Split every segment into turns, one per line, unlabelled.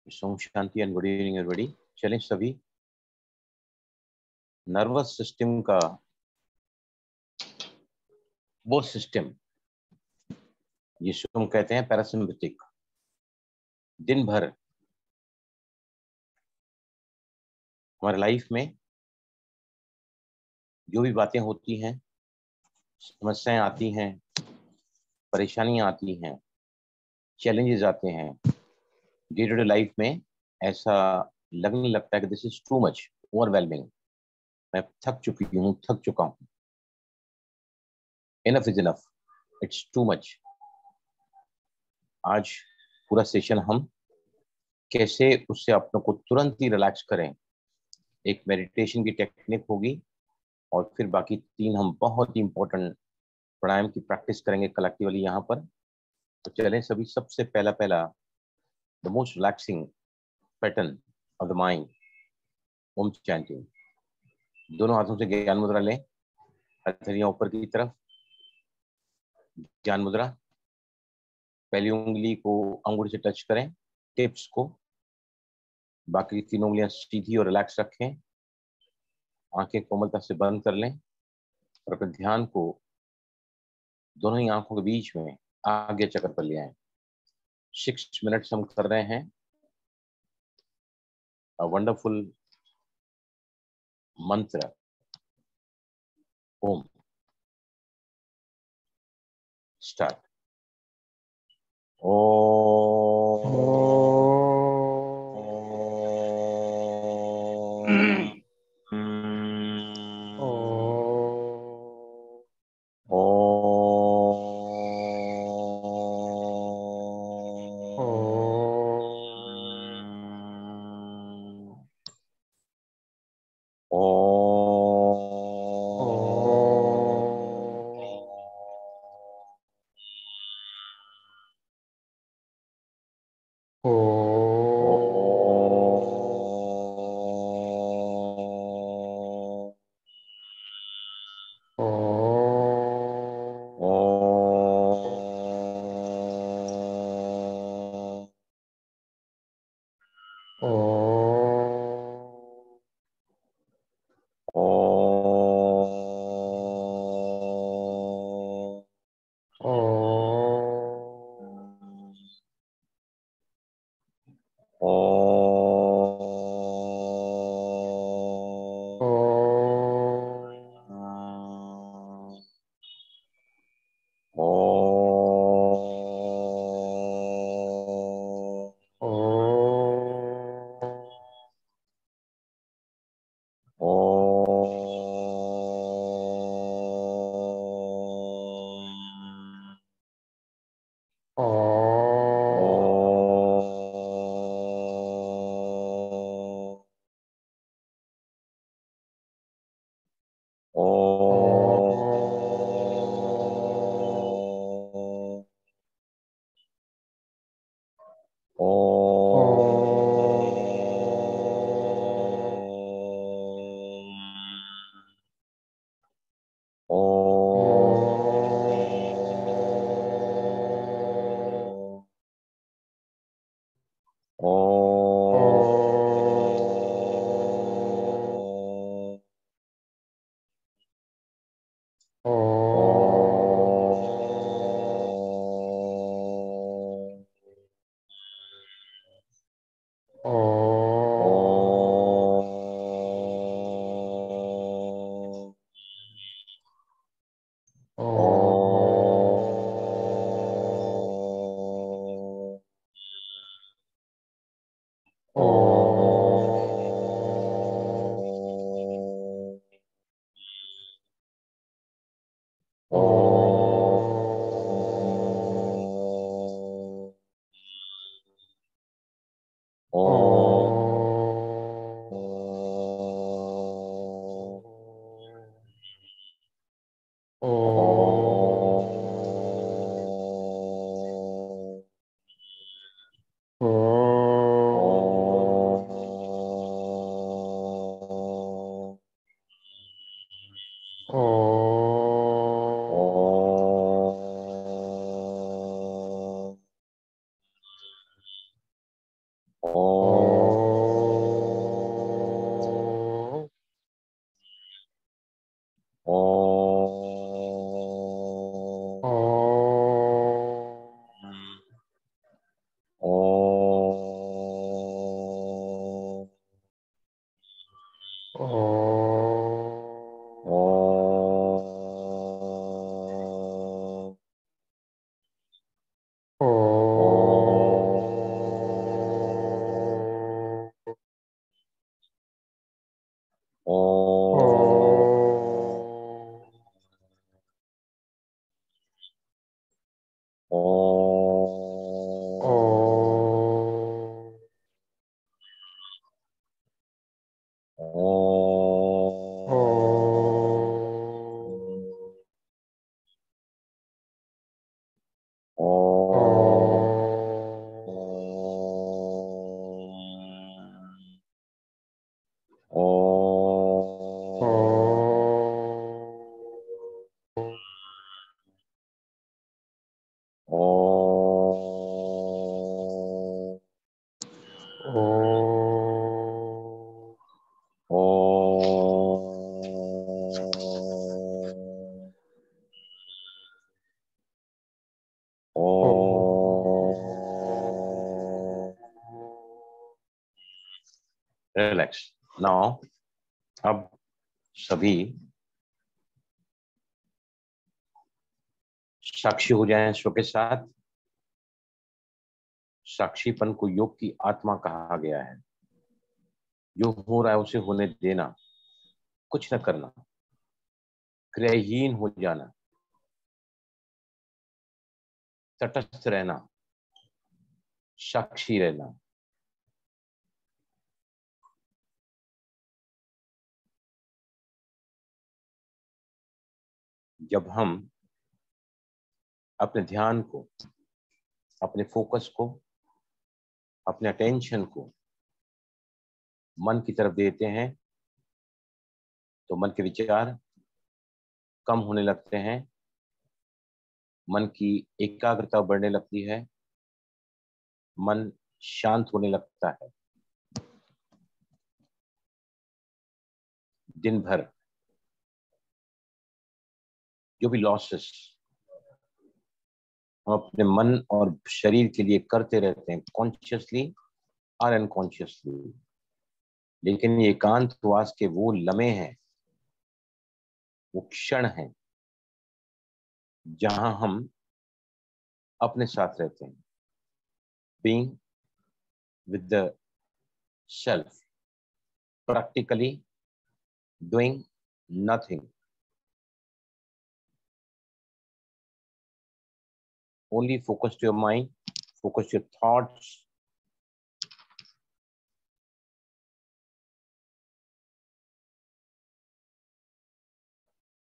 Om Shanti and good evening everybody. चलें सभी, nervous system का वो सिस्टम जिसको हम कहते हैं पैरासिम्पैथिक, दिन भर हमारे लाइफ में जो भी बातें होती हैं, समस्याएं आती हैं, परेशानियां आती हैं, चैलेंजेस आते हैं डे टू डे लाइफ में, ऐसा लगने लगता है कि this is too much, overwhelming. मैं थक चुकी हूँ, थक चुका हूँ, enough is enough, it's too much. आज पूरा सेशन हम कैसे उससे अपने को तुरंत ही रिलैक्स करें, एक मेडिटेशन की टेक्निक होगी और फिर बाकी 3 हम बहुत ही इंपॉर्टेंट प्राणायाम की प्रैक्टिस करेंगे कलेक्टिवली यहाँ पर। तो चलें सभी, सबसे पहला the most relaxing pattern of the mind, Om chanting. दोनों हाथों से ज्ञान मुद्रा लें, हथेलियां ऊपर की तरफ, ज्ञान मुद्रा। पहली उंगली को अंगूठी से टच करें, टिप्स को, बाकी 3 उंगलियां सीधी और रिलैक्स रखें। आंखें कोमलता से बंद कर लें और अपने ध्यान को दोनों ही आंखों के बीच में आगे चक्कर पर ले आए। 6 मिनट्स हम कर रहे हैं वंडरफुल मंत्र ओम। स्टार्ट। Relax now. अब सभी साक्षी हो जाएं स्व के साथ। साक्षीपन को योग की आत्मा कहा गया है। जो हो रहा है उसे होने देना, कुछ न करना, क्रियाहीन हो जाना, तटस्थ रहना, साक्षी रहना। जब हम अपने ध्यान को, अपने फोकस को, अपने अटेंशन को मन की तरफ देते हैं तो मन के विचार कम होने लगते हैं, मन की एकाग्रता बढ़ने लगती है, मन शांत होने लगता है। दिन भर जो भी लॉसेस हम अपने मन और शरीर के लिए करते रहते हैं, कॉन्शियसली और अनकॉन्शियसली, लेकिन ये एकांतवास के वो लम्हे हैं, वो क्षण हैं जहां हम अपने साथ रहते हैं, being with the self, practically doing nothing, only focus your mind, focus your thoughts.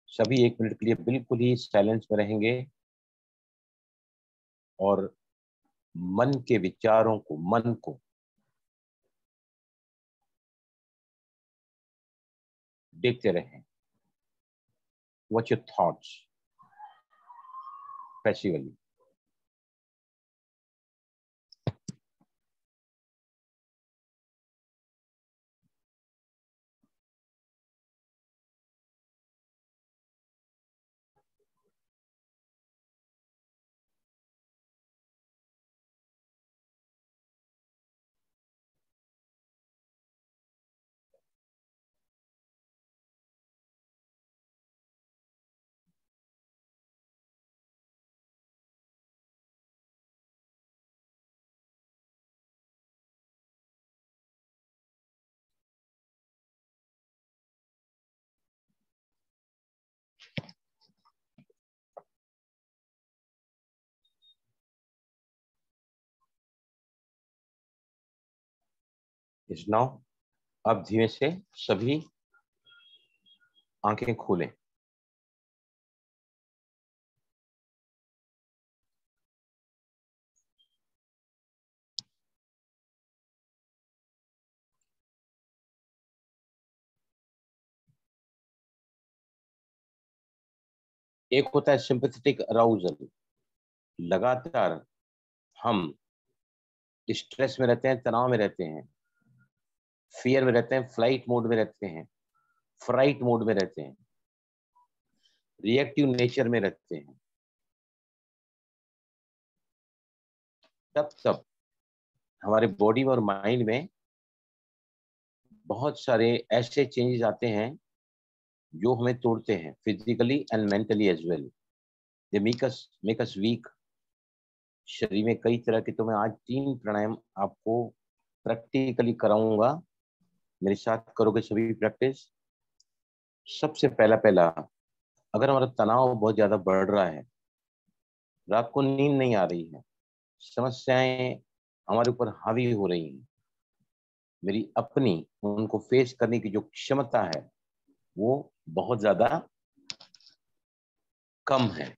सभी 1 मिनट के लिए बिल्कुल ही साइलेंस में रहेंगे और मन के विचारों को, मन को देखते रहें। Watch your thoughts passively. Is now. अब धीमे से सभी आंखें खोलें। एक होता है सिंपैथेटिक अराउजल, लगातार हम स्ट्रेस में रहते हैं, तनाव में रहते हैं, फियर में रहते हैं, फ्लाइट मोड में रहते हैं, फ्राइट मोड में रहते हैं, रिएक्टिव नेचर में रहते हैं। तब हमारे बॉडी और माइंड में बहुत सारे ऐसे चेंजेस आते हैं जो हमें तोड़ते हैं, physically and mentally as well. They make us weak. शरीर में कई तरह के, तो मैं आज 3 प्राणायाम आपको प्रैक्टिकली कराऊंगा। मेरे साथ करोगे सभी प्रैक्टिस। सबसे पहला अगर हमारा तनाव बहुत ज्यादा बढ़ रहा है रात को नींद नहीं आ रही है, समस्याएं हमारे ऊपर हावी हो रही हैं, मेरी अपनी उनको फेस करने की जो क्षमता है वो बहुत ज्यादा कम है,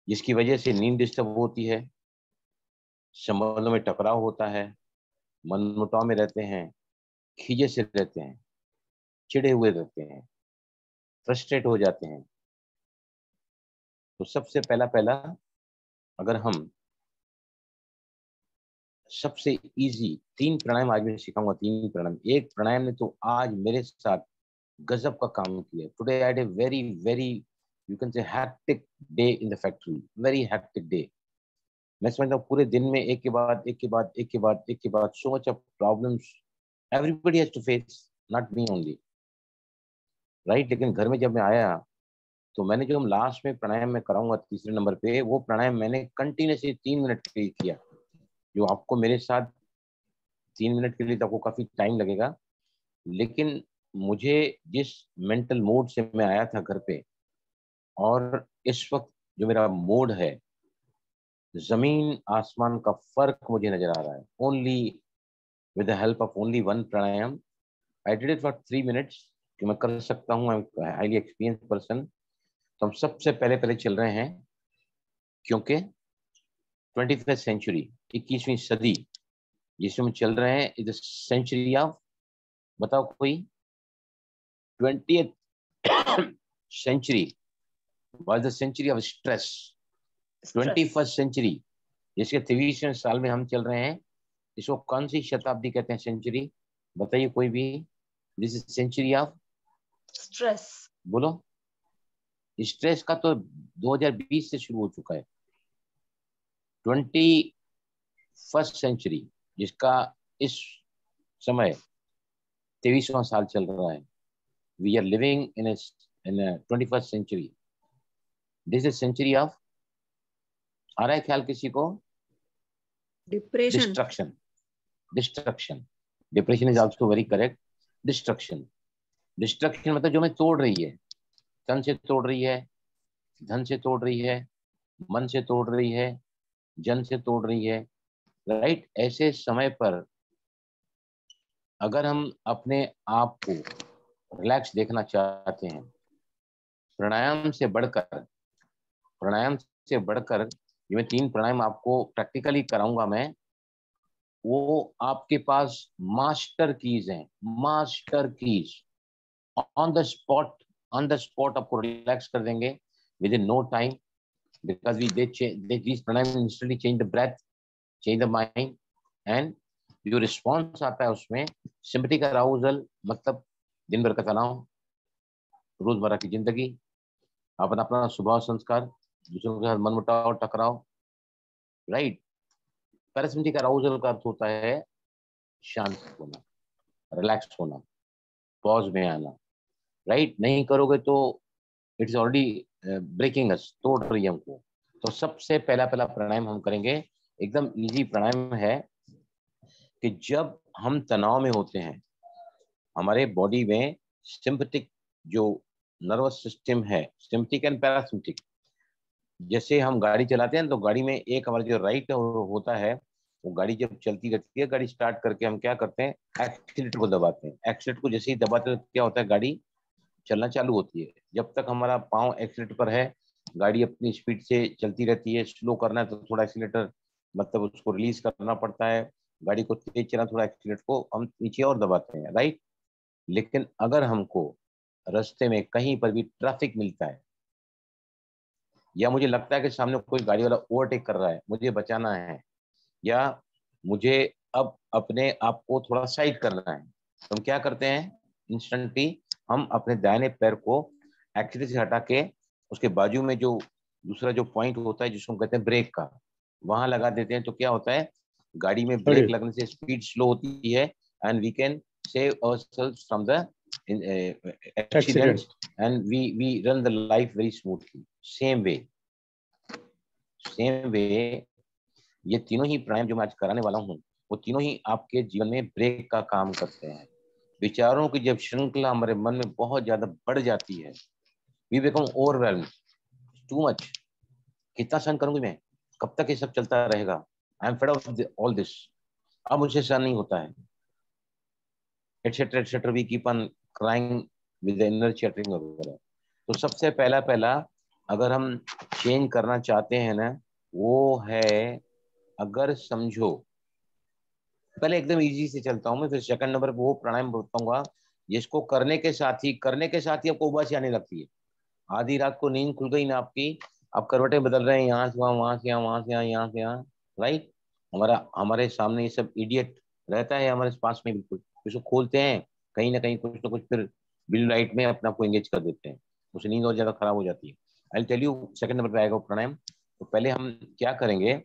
जिसकी वजह से नींद डिस्टर्ब होती है, संबंधों में टकराव होता है, मनमुटाव में रहते हैं, खीजे से रहते हैं, चिढ़े हुए रहते हैं, फ्रस्ट्रेट हो जाते हैं। तो सबसे पहला पहला अगर हम सबसे इजी 3 प्राणायाम आज मैं सिखाऊंगा, 3 प्राणायाम। एक प्राणायाम ने तो आज मेरे साथ गजब का काम किया। Today I had a very very you can say hectic day in the factory, very hectic day. मैं समझता हूँ पूरे दिन में एक के बाद एक के बाद एक के बाद एक के बाद so much of problems everybody has to face, not me only, right. लेकिन घर में जब मैं आया तो मैंने जो हम लास्ट में प्राणायाम में कराऊंगा तीसरे नंबर पे, वो प्राणायाम मैंने कंटिन्यूसली 3 मिनट के लिए किया। जो आपको मेरे साथ 3 मिनट के लिए तो आपको काफी टाइम लगेगा, लेकिन मुझे जिस मेंटल मोड से मैं आया था घर पे, और इस वक्त जो मेरा मोड है, जमीन आसमान का फर्क मुझे नजर आ रहा है। Only with the help of only one pranayama I did it for 3 minutes, कि मैं कर सकता हूँ, I am highly experience person. तो हम सबसे पहले पहले चल रहे हैं, क्योंकि 21वीं सेंचुरी, 21वीं सदी जिसमें हम चल रहे हैं, इज सेंचुरी ऑफ, बताओ कोई, 20th century was the century of stress. 21st century जिसके 23वें साल में हम चल रहे हैं, इसको कौन सी शताब्दी कहते हैं, सेंचुरी? बताइए कोई भी। This is century of
stress.
बोलो। स्ट्रेस का तो 2020 से शुरू हो चुका है। 21st सेंचुरी जिसका इस समय 23वां साल चल रहा है, we are living in 21st century. This is century of, आ रहा है ख्याल किसी को?
Depression.
Destruction, destruction, depression is also very correct. Destruction, destruction मतलब जो हमें तोड़ रही है, तन से तोड़ रही है, धन से तोड़ रही है, मन से तोड़ रही है, जन से तोड़ रही है, राइट। ऐसे समय पर अगर हम अपने आप को रिलैक्स देखना चाहते हैं, प्राणायाम से बढ़कर, प्राणायाम से बढ़कर जो मैं 3 प्राणायाम आपको प्रैक्टिकली कराऊंगा मैं, वो आपके पास मास्टर कीज हैं, master keys. On the spot, on the spot आपको रिलैक्स कर देंगे within no time, because we they these pranayam instantly change the breath, change the mind, and जो रिस्पॉन्स आता है उसमें सिंपैथिक अराउजल, मतलब दिन भर का तनाव, रोजमर्रा की जिंदगी, अपना अपना स्वभाव संस्कार, दूसरों के साथ मनमुटाव टकराव, राइट। पैरासिम्पैथिक अराउजल का अर्थ होता है शांत होना, रिलैक्स होना, पॉज में आना, राइट। नहीं करोगे तो इट्स ऑलरेडी ब्रेकिंग अस, तोड़ रही है हमको। तो सबसे पहला पहला प्राणायाम हम करेंगे, एकदम इजी प्राणायाम है, कि जब हम तनाव में होते हैं, हमारे बॉडी में सिंपैथिक जो नर्वस सिस्टम है, सिंपैथिक एंड पैरासिम्पैथिक, जैसे हम गाड़ी चलाते हैं तो गाड़ी में एक हमारा जो राइट होता है, वो गाड़ी जब चलती रहती है, गाड़ी स्टार्ट करके हम क्या करते हैं, एक्सीलेटर को दबाते हैं। एक्सीलेटर को जैसे ही दबाते हैं तो क्या होता है, गाड़ी चलना चालू होती है। जब तक हमारा पाँव एक्सीलेटर पर है, गाड़ी अपनी स्पीड से चलती रहती है। स्लो करना है तो थोड़ा एक्सीलेटर, मतलब उसको रिलीज करना पड़ता है। गाड़ी को तेज चलाना, थोड़ा एक्सीलेटर को हम नीचे और दबाते हैं, राइट। लेकिन अगर हमको रास्ते में कहीं पर भी ट्रैफिक मिलता है, या मुझे लगता है कि सामने कोई गाड़ी वाला ओवरटेक कर रहा है, मुझे बचाना है, या मुझे अब अपने आप को थोड़ा साइड करना है, तो हम क्या करते हैं, इंस्टेंटली हम अपने दाहिने पैर को एक्सीलेटर से हटा के उसके बाजू में जो दूसरा जो पॉइंट होता है जिसको हम कहते हैं ब्रेक का, वहां लगा देते हैं। तो क्या होता है, गाड़ी में ब्रेक लगने से स्पीड स्लो होती है, and we can save ourselves from the accidents, and we run the life very smoothly. Same way, same way ये तीनों ही प्राणायाम जो मैं आज कराने वाला हूँ, वो तीनों ही आपके जीवन में ब्रेक का काम करते हैं। विचारों की जब श्रृंखला हमारे मन में बहुत ज्यादा बढ़ जाती है, we become overwhelmed, too much, कितना सहन करूंगी मैं, कब तक ये सब चलता रहेगा, I am fed of all this, अब मुझे सहन नहीं होता है, etcetera etcetera, we keep on crying with inner chattering वगैरह। तो सबसे पहला पहला अगर हम चेंज करना चाहते हैं ना, वो है, अगर समझो, पहले एकदम इजी से चलता हूँ मैं, फिर सेकंड नंबर पे वो प्राणायाम बताऊंगा जिसको करने के साथ ही आपको उबासी आने लगती है। आधी रात को नींद खुल गई ना आपकी, आप करवटें बदल रहे हैं, यहाँ से वहाँ, वहां से यहाँ, वहां से यहाँ, यहाँ से यहाँ, राइट। हमारे सामने ये सब इडियट रहता है हमारे पास में, बिल्कुल इसको खोलते हैं, कहीं ना कुछ फिर ब्लू लाइट में अपने आप को एंगेज कर देते हैं, उससे नींद और ज्यादा खराब हो जाती है। I tell you second number पे आएगा वो प्राणायाम। तो पहले हम क्या करेंगे,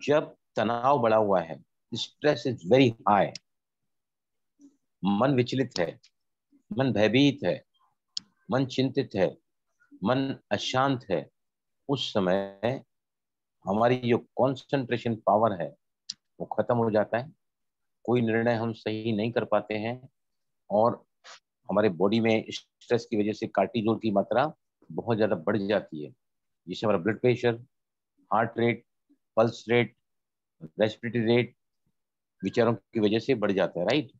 जब तनाव बढ़ा हुआ है, स्ट्रेस इज वेरी हाई, मन विचलित है, मन भयभीत है, मन चिंतित है, मन अशांत है, उस समय हमारी जो कंसंट्रेशन पावर है वो खत्म हो जाता है, कोई निर्णय हम सही नहीं कर पाते हैं, और हमारे बॉडी में स्ट्रेस की वजह से कार्टिजोल की मात्रा बहुत ज्यादा बढ़ जाती है, जिससे हमारा blood pressure, heart rate, pulse rate, respiratory rate विचारों की वजह से बढ़ जाता है, राइट।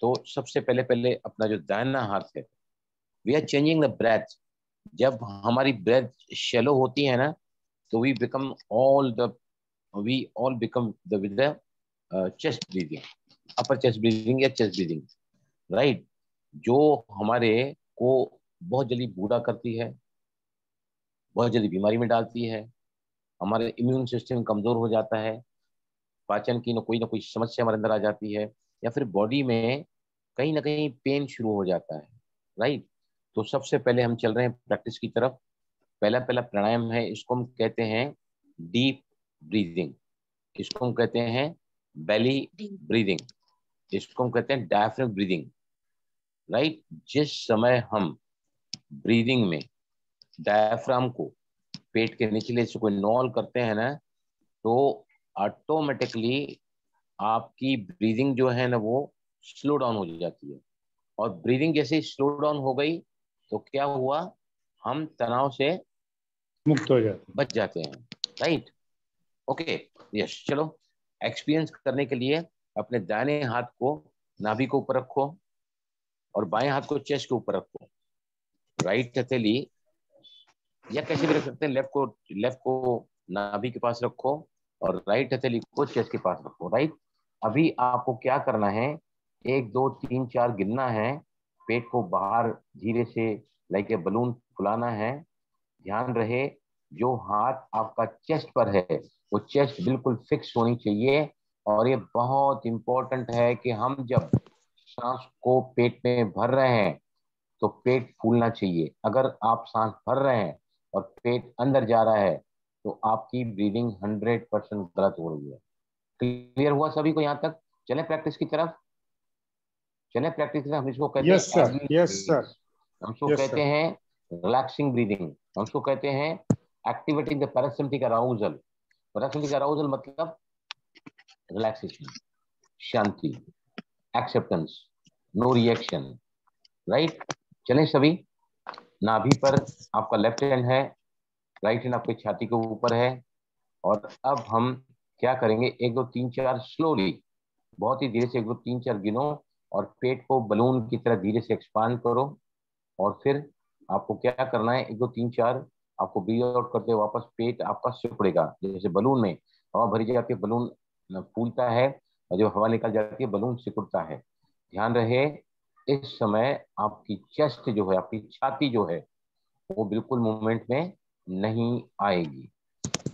तो सबसे पहले पहले अपना जो दाहिना हाथ है, we are changing the breath. जब हमारी ब्रेथ शेलो होती है ना, तो we all become the with the chest breathing, upper chest breathing या चेस्ट ब्रीदिंग, राइट। जो हमारे को बहुत जल्दी बूढ़ा करती है, बहुत जल्दी बीमारी में डालती है, हमारे इम्यून सिस्टम कमजोर हो जाता है, पाचन की ना कोई समस्या हमारे अंदर आ जाती है, या फिर बॉडी में कहीं ना कहीं पेन शुरू हो जाता है, राइट। तो सबसे पहले हम चल रहे हैं प्रैक्टिस की तरफ। पहला पहला प्राणायाम है, इसको हम कहते हैं डीप ब्रीदिंग, इसको हम कहते हैं बेली ब्रीदिंग, इसको हम कहते हैं डायफ्राम ब्रीदिंग, राइट। जिस समय हम ब्रीदिंग में डायफ्राम को पेट के निचले से कोई इन्वॉल्व करते हैं ना, तो ऑटोमेटिकली आपकी ब्रीदिंग जो है ना वो स्लो डाउन हो जाती है, और ब्रीदिंग जैसे ही स्लो डाउन हो गई तो क्या हुआ, हम तनाव से
मुक्त हो जाते
बच जाते हैं, राइट। ओके, यस, चलो एक्सपीरियंस करने के लिए अपने दाहिने हाथ को नाभि के ऊपर रखो और बाएं हाथ को चेस्ट के ऊपर रखो, राइट हथेली, या कैसे भी रख सकते हैं, लेफ्ट को नाभि के पास रखो और राइट हथेली को चेस्ट के पास रखो, राइट। अभी आपको क्या करना है, 1 2 3 4 गिनना है, पेट को बाहर धीरे से लाइक ए बलून फुलाना है। ध्यान रहे, जो हाथ आपका चेस्ट पर है वो चेस्ट बिल्कुल फिक्स होनी चाहिए, और ये बहुत इंपॉर्टेंट है कि हम जब सांस को पेट में भर रहे हैं तो पेट फूलना चाहिए। अगर आप सांस भर रहे हैं और पेट अंदर जा रहा है तो आपकी ब्रीदिंग 100% गलत हो रही है। क्लियर हुआ सभी को यहाँ तक? चलें प्रैक्टिस की तरफ, हम इसको कहते
यस
हैं
सर, यस सर,
हम इसको
यस
कहते
सर।
हैं रिलैक्सिंग ब्रीदिंग, हम इसको कहते हैं activating the parasympathetic arousal. Parasympathetic arousal मतलब रिलैक्सेशन, शांति, एक्सेप्टेंस, नो रिएक्शन, राइट। चलें सभी, नाभि पर आपका लेफ्ट हैंड है, राइट हैंड आपके छाती के ऊपर है, और अब हम क्या करेंगे, 1 2 3 4 स्लोली, बहुत ही धीरे से 1 2 3 4 गिनो, और पेट को बलून की तरह धीरे से एक्सपांड करो, और फिर आपको क्या करना है, 1 2 3 4 आपको ब्रीथ आउट करते हुए वापस पेट आपका सिकुड़ेगा, जैसे बलून में हवा भरी जाती है, बलून फूलता है, और जब हवा निकल जाती है बलून सिकुड़ता है। ध्यान रहे, इस समय आपकी चेस्ट जो है, आपकी छाती जो है, वो बिल्कुल मूवमेंट में नहीं आएगी,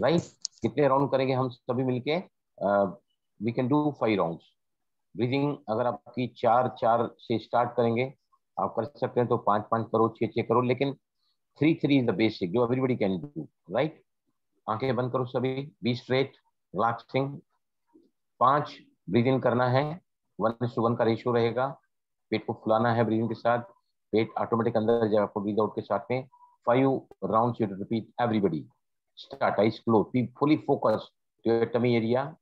राइट। कितने राउंड करेंगे हम सभी मिलके? We can do 5 rounds. Breathing अगर आपकी 4 4 से स्टार्ट करेंगे, आप कर सकते हैं तो 5 5 करो, 6 6 करो, लेकिन 3 3 इज द बेसिक जो एवरीबडी कैन डू, राइट। आंखें बंद करो सभी, be straight, relaxing. 5 breathe in करना है, 1:1 का रेशियो रहेगा, पेट को फुलाना है ब्रीदिंग के साथ, पेट ऑटोमेटिक अंदर जाएगा आपको ब्रीद आउट के साथ में। 5 rounds you repeat everybody. Start, eyes close, be fully focused to your tummy area.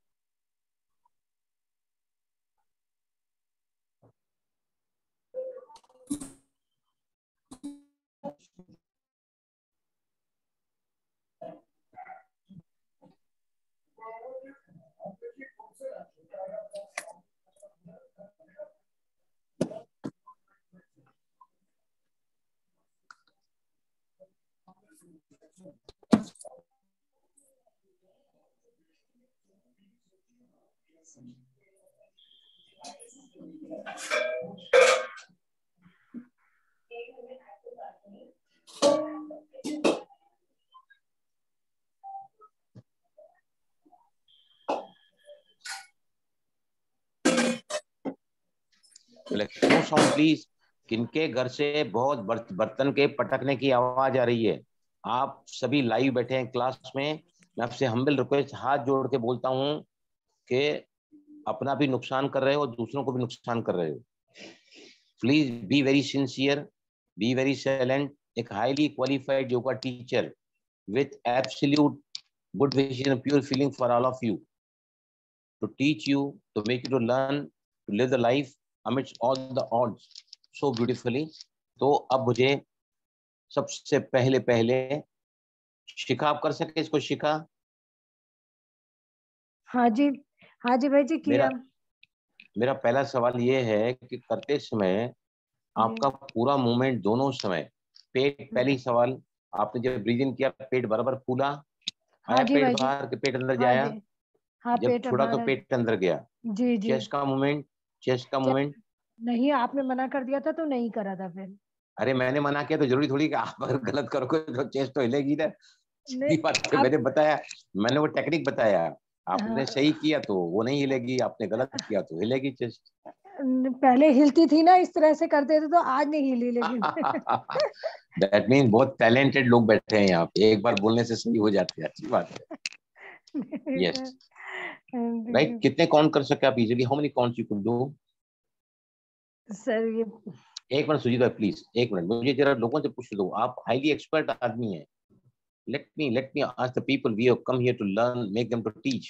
No sound please. किनके घर से बहुत बर्तन के पटकने की आवाज आ रही है? आप सभी लाइव बैठे हैं क्लास में। मैं आपसे हम्बल रिक्वेस्ट हाथ जोड़ के बोलता हूं कि अपना भी नुकसान कर रहे हो, दूसरों को भी नुकसान कर रहे हो। Please be very sincere, be very silent. एक highly qualified yoga teacher with absolute good vision and pure feeling for all of you, to teach you, to make you to learn, to live the life amidst all the odds so beautifully. तो अब मुझे सबसे पहले शिखा, आप कर सके इसको? शिखा,
हाँ जी भाई जी किया।
मेरा पहला सवाल ये है कि करते समय आपका पूरा मूवमेंट दोनों समय पेट, पहली सवाल, आपने जब ब्रीथ इन किया पेट बराबर फूला,
हाँ
आया
जी
पेट
भाई जी।
बाहर के पेट अंदर
हाँ
जाया?
जी। हाँ
जब
पेट
छोड़ा तो
बाहर।
पेट अंदर गया।
जी जी।
चेस्ट का मूवमेंट, चेस्ट का मूवमेंट
नहीं, आपने मना कर दिया था तो नहीं करा था फिर।
अरे मैंने मना किया तो जरूरी थोड़ी कि आप अगर गलत करोगे तो चेस्ट तो हिलेगी ना। सीधी बात है, मैंने बताया, मैंने वो टेक्निक बताया। आपने सही किया तो वो नहीं हिलेगी, आपने गलत किया तो हिलेगी चेस्ट।
पहले हिलती थी ना, इस तरह से करते थे तो आज नहीं हिली लेकिन।
दैट मीन बहुत टैलेंटेड लोग बैठे हैं यहाँ पे, एक बार बोलने से सही हो जाते हैं, अच्छी बात है। Yes right. कितने काउंट कर सके आप easily? How many counts you can do?
Sir ये
एक मिनट सुजीता प्लीज, एक मिनट, मुझे जरा लोगों से पूछ दो, आप हाईली एक्सपर्ट आदमी हैं। let me ask the people, we have come here to learn, make them to teach.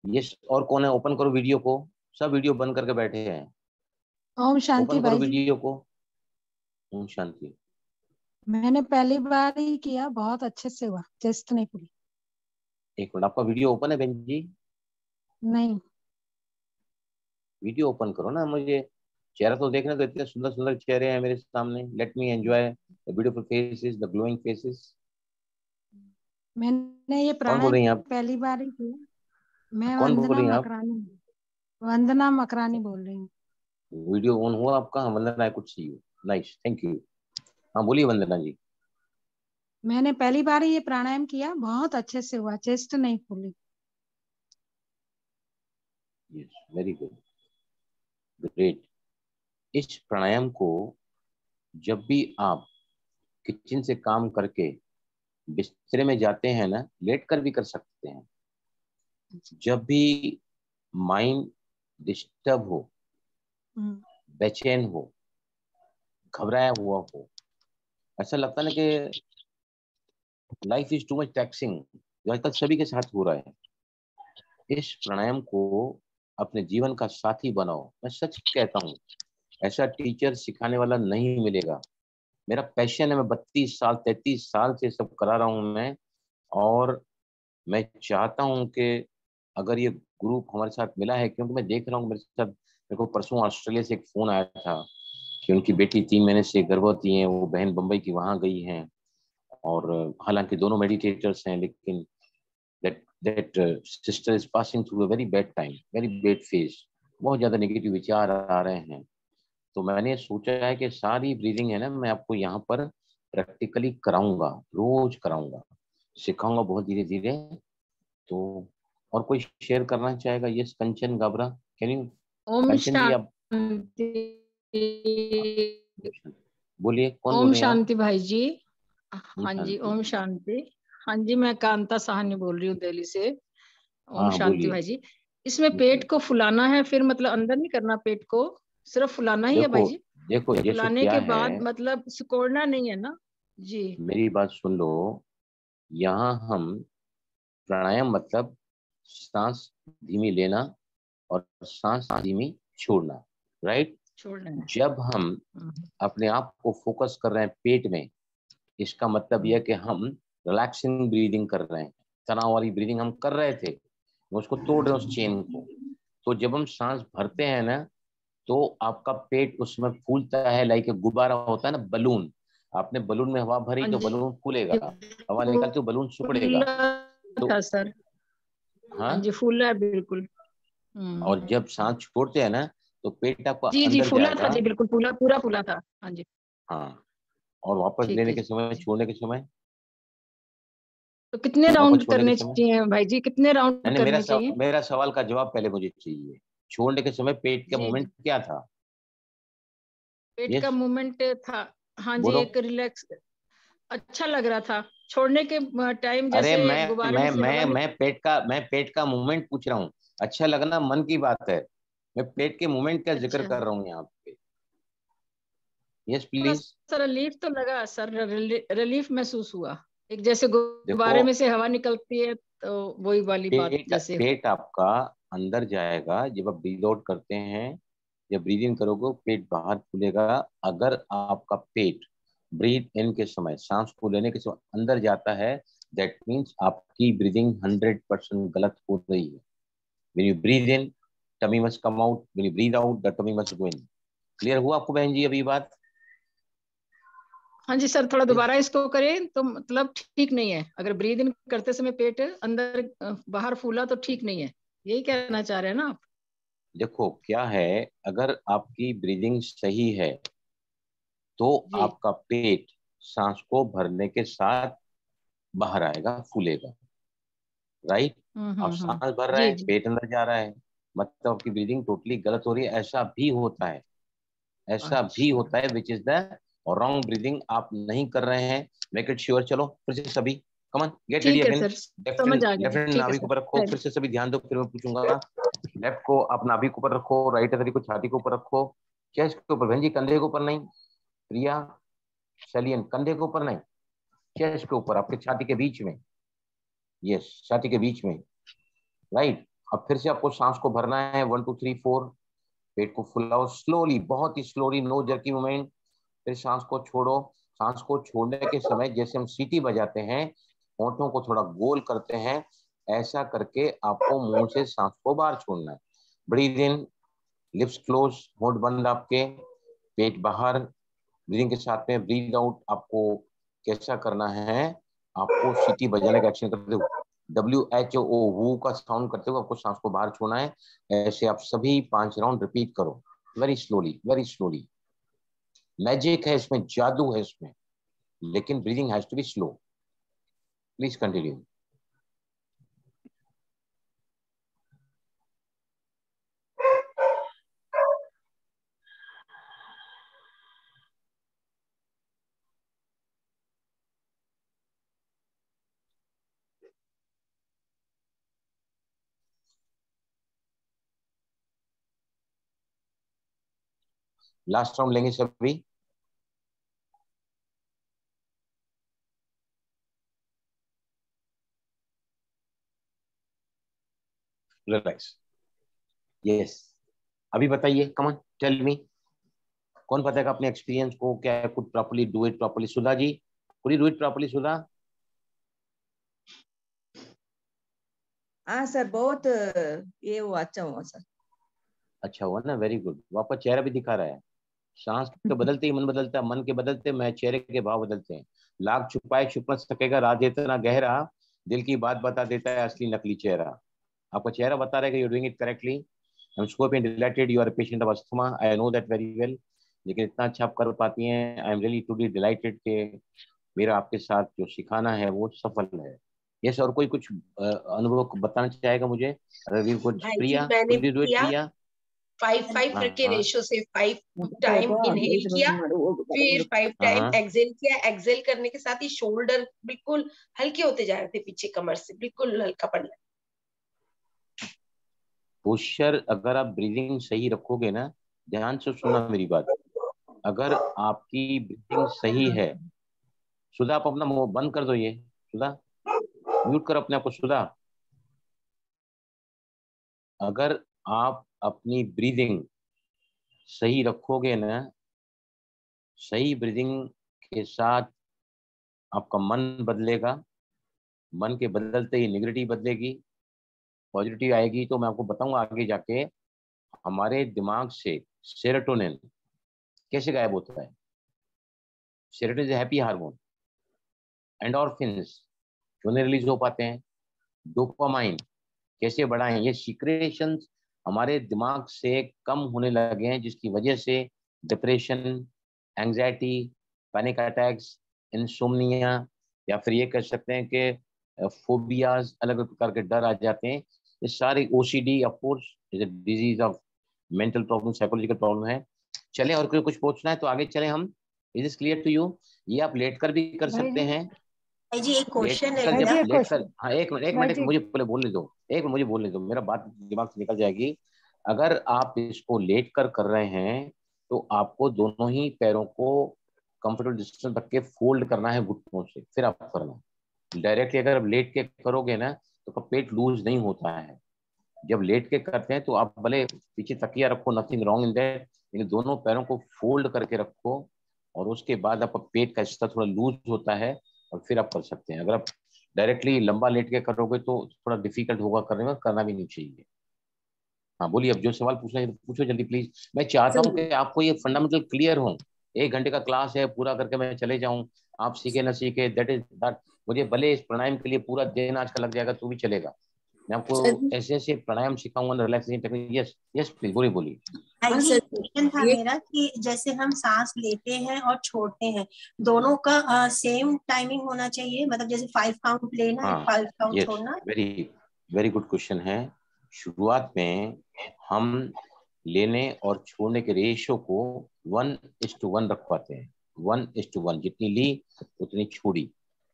yes, और कौन है? ओपन करो वीडियो को, सब वीडियो बंद करके बैठे हैं।
ओम शांति
ओपन करो
भाई जी।
वीडियो को। ओम शांति।
मैंने पहली बार ही किया, बहुत अच्छे से हुआ, चेस्ट नहीं खुली।
एक मिनट, आपका वीडियो ओपन है बहन जी?
नहीं।
वीडियो ओपन करो ना, मुझे चेहरा तो देखना, तो इतने सुंदर सुंदर चेहरे हैं मेरे सामने। Let me enjoy the beautiful faces, the glowing faces.
मैंने ये
कौन बोल
प्राणायाम
रही हैं आप?
पहली बार ही किया। मैं
कौन बोल
वंदना
रही हैं आप?
मकरानी, वंदना मकरानी बोल रही हूँ।
वीडियो ऑन हुआ आपका? Vandana, I could see you. Nice, thank you. हाँ बोलिए वंदना जी।
मैंने पहली बार ही ये प्राणायाम किया, बहुत अच्छे से हुआ, चेस्ट नहीं खुली।
Yes, very good, great. इस प्राणायाम को जब भी आप किचन से काम करके बिस्तर में जाते हैं ना, लेट कर भी कर सकते हैं। जब भी माइंड डिस्टर्ब हो, बेचैन हो, घबराया हुआ हो, ऐसा लगता है ना कि life is too much taxing, जो आजकल सभी के साथ हो रहा है, इस प्राणायाम को अपने जीवन का साथी बनाओ। मैं सच कहता हूँ, ऐसा टीचर सिखाने वाला नहीं मिलेगा। मेरा पैशन है, मैं 32 साल 33 साल से सब करा रहा हूँ मैं। और मैं चाहता हूँ कि अगर ये ग्रुप हमारे साथ मिला है, क्योंकि मैं देख रहा हूँ मेरे साथ, मेरे को परसों ऑस्ट्रेलिया से एक फोन आया था कि उनकी बेटी 3 महीने से गर्भवती है, वो बहन बम्बई की वहां गई हैं। और हालांकि दोनों मेडिटेटर्स हैं, लेकिन that sister is passing through a very bad time, very bad phase, बहुत ज्यादा नेगेटिव विचार आ रहे हैं। तो मैंने सोचा है कि सारी ब्रीदिंग है ना, मैं आपको यहाँ पर प्रैक्टिकली कराऊंगा, रोज कराऊंगा, सिखाऊंगा बहुत धीरे धीरे। तो और कोई शेयर करना चाहेगा? Yes, Kanchan Gabra, can you?
Om
Kanchan ji आप
शांति।
बोलिए, कौन बोल
ओम
रहे हैं आप?
शांति भाई जी।
ओम
हाँ जी,
शांति।
ओम शांति। हाँ जी, मैं कांता साहनी बोल रही हूँ दिल्ली से। ओम
हाँ
शांति
बोलिए।
भाई जी। इसमें पेट को फुलाना है, फिर मतलब अंदर नहीं करना, पेट को सिर्फ फुलाना ही है भाई
देखो
जी।
देखो, जैसे
फुलाने
क्या
के
है,
बाद मतलब सिकोड़ना नहीं है ना जी।
मेरी बात सुन लो। यहाँ हम प्राणायाम मतलब सांस धीमी लेना और सांस धीमी छोड़ना, राइट?
छोड़ना है।
जब हम अपने आप को फोकस कर रहे हैं पेट में, इसका मतलब यह कि हम रिलैक्सिंग ब्रीदिंग कर रहे हैं। तनाव वाली ब्रीदिंग हम कर रहे थे, उसको तोड़ रहे हैं, उस चेन को। तो जब हम सांस भरते हैं ना, तो आपका पेट उसमें फूलता है, लाइक गुब्बारा होता है ना, बलून। आपने बलून में हवा भरी
हाँ
तो
जी,
बलून फूलेगा, हवा निकलती तो बलून सिकुड़ेगा। तो
था सर। हाँ
हाँ,
जी, फूला है बिल्कुल।
और जब सांस छोड़ते हैं ना तो पेट आपका
जी जी,
अंदर
फूला था
जाएगा।
जी, बिल्कुल फूला, पूरा फूला था। हाँ जी।
हाँ, और वापस
ठीक
लेने
है
के समय,
जी।
छोड़ने के समय,
तो कितने
वापस
राउंड
छोड़ने के
करने
समय,
चाहिए भाई जी, कितने राउंड
यानी
करने चाहिए?
मेरा सवाल का जवाब पहले मुझे चाहिए। छोड़ने के समय पेट का
जी
मूवमेंट
जी,
क्या था?
पेट का
यस,
मूवमेंट था। हाँ जी,
बोलो।
एक रिलैक्स, अच्छा लग रहा था। छोड़ने के टाइम
अरे
जैसे गुब्बारे में से हवा
मैं पेट का मूवमेंट पूछ रहा हूँ। अच्छा लगना मन की बात है, मैं पेट के मूवमेंट का जिक्र
अच्छा,
कर रहा हूँ यहाँ पे। यस
थोड़ा
प्लीज।
सा रिलीफ तो लगा सर, रिलीफ महसूस हुआ। एक जैसे
देखो,
गुब्बारे में से हवा निकलती है, तो वही वाली बात
पेट
जैसे।
पेट आपका अंदर जाएगा जब आप ब्रीद आउट करते हैं। जब ब्रीद इन करोगे पेट बाहर खुलेगा। अगर आपका पेट ब्रीद इन के समय, सांस को लेने के समय अंदर जाता है, दैट मीन्स आपकी ब्रीदिंग 100% गलत हो रही है। When you breathe in, tummy must come out, when you breathe out the tummy must go in. Clear हुआ आपको बहन जी अभी बात?
हाँ जी सर, थोड़ा
Yes?
दोबारा इसको करें तो मतलब ठीक नहीं है, अगर ब्रीद इन करते समय पेट अंदर बाहर फूला तो ठीक नहीं है, यही कहना चाह रहे हैं ना आप?
देखो क्या है, अगर आपकी ब्रीदिंग सही है तो
जी।
आपका पेट सांस को भरने के साथ बाहर आएगा, फूलेगा। राइट? अब सांस भर रहा
जी
है,
जी।
पेट अंदर जा रहा है, मतलब आपकी ब्रीदिंग टोटली गलत हो रही है। ऐसा भी होता है, ऐसा भी
अच्छा।
होता है, which is the wrong breathing. आप नहीं कर रहे हैं, मेक इट श्योर। चलो फिर से सभी, कमन गेट रेडी
ठीक है
अगेन।
सर, समझ आ गया
लेफ्ट
जी,
हैंड
ठीक है
नाभि के
सर।
ऊपर रखो, फिर से सभी ध्यान दो, फिर मैं पूछूंगा। लेफ्ट को आप नाभि के ऊपर रखो, राइट हथेली को छाती के ऊपर रखो, चेस्ट के ऊपर, बहन जी कंधे के ऊपर नहीं। प्रिया, सलियन, कंधे के ऊपर नहीं, चेस्ट के ऊपर, आपके छाती के बीच में। यस, छाती के बीच में। राइट। अब फिर से आपको सांस को भरना है, 1 2 3 4। पेट को फुलाओ स्लोली, बहुत ही स्लोली, नो जर्की मूवमेंट। फिर सांस को छोड़ो। सांस को छोड़ने के समय जैसे हम सीटी बजाते हैं, होठों को थोड़ा गोल करते हैं, ऐसा करके आपको मुंह से सांस को बाहर छोड़ना है। ब्रीद इन, लिप्स क्लोज, होंठ बंद आपके, पेट बाहर। ब्रीदिंग के साथ में ब्रीद आउट आपको कैसा करना है? आपको सीटी बजाने का एक्शन करते हुए, WHO वू का साउंड करते हुए आपको सांस को बाहर छोड़ना है। ऐसे आप सभी 5 राउंड रिपीट करो, very slowly, very slowly. Magic है इसमें, जादू है इसमें, लेकिन breathing has to be slow. Please continue. Last round लेंगे सभी। रिलैक्स। यस, अभी बताइए, कमन टेल मी। कौन बताएगा अपने एक्सपीरियंस को? क्या could properly do it properly? Sudha ji, could you do it properly? Sudha?
हाँ सर, बहुत ये हुआ, अच्छा हुआ सर।
अच्छा हुआ ना, वेरी गुड। वो आपका चेहरा भी दिखा रहा है। सांस के बदलते ही मन बदलता है, मन के बदलते मैं चेहरे के भाव बदलते हैं। लाख छुपाए छुप न सकेगा राज इतना गहरा, दिल की बात बता देता है असली नकली चेहरा। आपका चेहरा बता रहा है कि you doing it correctly. I am so delighted, you are patient of asthma, I know that very well. लेकिन इतना अच्छा आप कर पाती हैं, I am really to be delighted के मेरा आपके साथ जो सिखाना है वो सफल है। यस, और कोई कुछ अनुभव बताना चाहेगा मुझे? रवि, कुछ
भाई जी
प्रिया,
मैंने
कुछ
भी
डू इट
किया,
प्रिया?
5-5
हाँ
करके
हाँ
रेशो से 5 टाइम इनहेल किया, फिर 5 टाइम
हाँ।
एक्सेल किया। एक्सेल करने के साथ ही शोल्डर बिल्कुल हल्के होते जा रहे थे, पीछे कमर से बिल्कुल हल्का पड़ रहा।
पोस्चर अगर आप ब्रीदिंग सही रखोगे ना, ध्यान से सुनना मेरी बात, अगर आपकी ब्रीदिंग सही है, सुधा आप अपना मुंह बंद कर दो, ये सुधा म्यूट कर अपने आप को, सुधा। अगर आप अपनी ब्रीदिंग सही रखोगे ना, सही ब्रीदिंग के साथ आपका मन बदलेगा, मन के बदलते ही निगेटिविटी बदलेगी, पॉजिटिव आएगी। तो मैं आपको बताऊंगा आगे जाके हमारे दिमाग से सेरोटोनिन कैसे गायब होता है। Serotonin is happy hormone, endorphins क्यों नहीं रिलीज हो पाते हैं, डोपामाइन कैसे बढ़ाएं। ये सीक्रेशन हमारे दिमाग से कम होने लगे हैं, जिसकी वजह से depression, anxiety, panic attacks, insomnia, या फिर ये कह सकते हैं कि फोबियाज, अलग अलग प्रकार के डर आ जाते हैं। ये सारे OCD of course is a disease of mental problem, psychological problem है। चले, और कोई कुछ पूछना है तो आगे चले हम। Is this clear to you? ये आप लेट कर भी कर
भाई
सकते
जी,
हैं।
भाई जी एक क्वेश्चन है
लेट कर,
भाई
जब
जी
मेरा।
एक
लेट कर,
क्वेश्चन।
हाँ एक मिनट
भाई जी
मुझे पहले बोलने दो, एक मिनट मुझे बोलने दो, मेरा बात दिमाग से निकल जाएगी। अगर आप इसको लेट कर रहे हैं तो आपको दोनों ही पैरों को कंफर्टेबल डिस्टेंस रख के फोल्ड करना है घुटनों से, फिर आप करना। डायरेक्टली अगर आप लेट के करोगे ना तो पेट लूज नहीं होता है। जब लेट के करते हैं तो आप भले पीछे तकिया रखो, नथिंग रॉन्ग इन दैट, लेकिन दोनों पैरों को फोल्ड करके रखो, और उसके बाद आपका पेट का हिस्सा थोड़ा लूज होता है, और फिर आप कर सकते हैं। अगर आप डायरेक्टली लंबा लेट के करोगे तो थोड़ा डिफिकल्ट होगा करने में, करना भी नहीं चाहिए। हाँ बोलिए, अब जो सवाल पूछना है तो पूछो जल्दी प्लीज। मैं चाहता हूँ कि आपको ये फंडामेंटल क्लियर हो। 1 घंटे का क्लास है, पूरा करके मैं चले जाऊँ, आप सीखे ना सीखे, दैट इज दैट। मुझे भले इस प्राणायाम के लिए पूरा दिन आज का लग जाएगा तो भी चलेगा। मैं आपको ऐसे ऐसे प्राणायाम सिखाऊंगा, relaxation technique. Yes yes please, बोलिए बोलिए।
क्वेश्चन था
एक
मेरा कि जैसे हम सांस लेते हैं और छोड़ते हैं, दोनों का सेम टाइमिंग होना चाहिए, मतलब जैसे 5 काउंट लेना है,
हाँ
5 काउंट
यस,
छोड़ना है।
वेरी वेरी गुड क्वेश्चन है। शुरुआत में हम लेने और छोड़ने के रेशियो को 1:1 रख पाते हैं। 1:1, जितनी ली उतनी छोड़ी।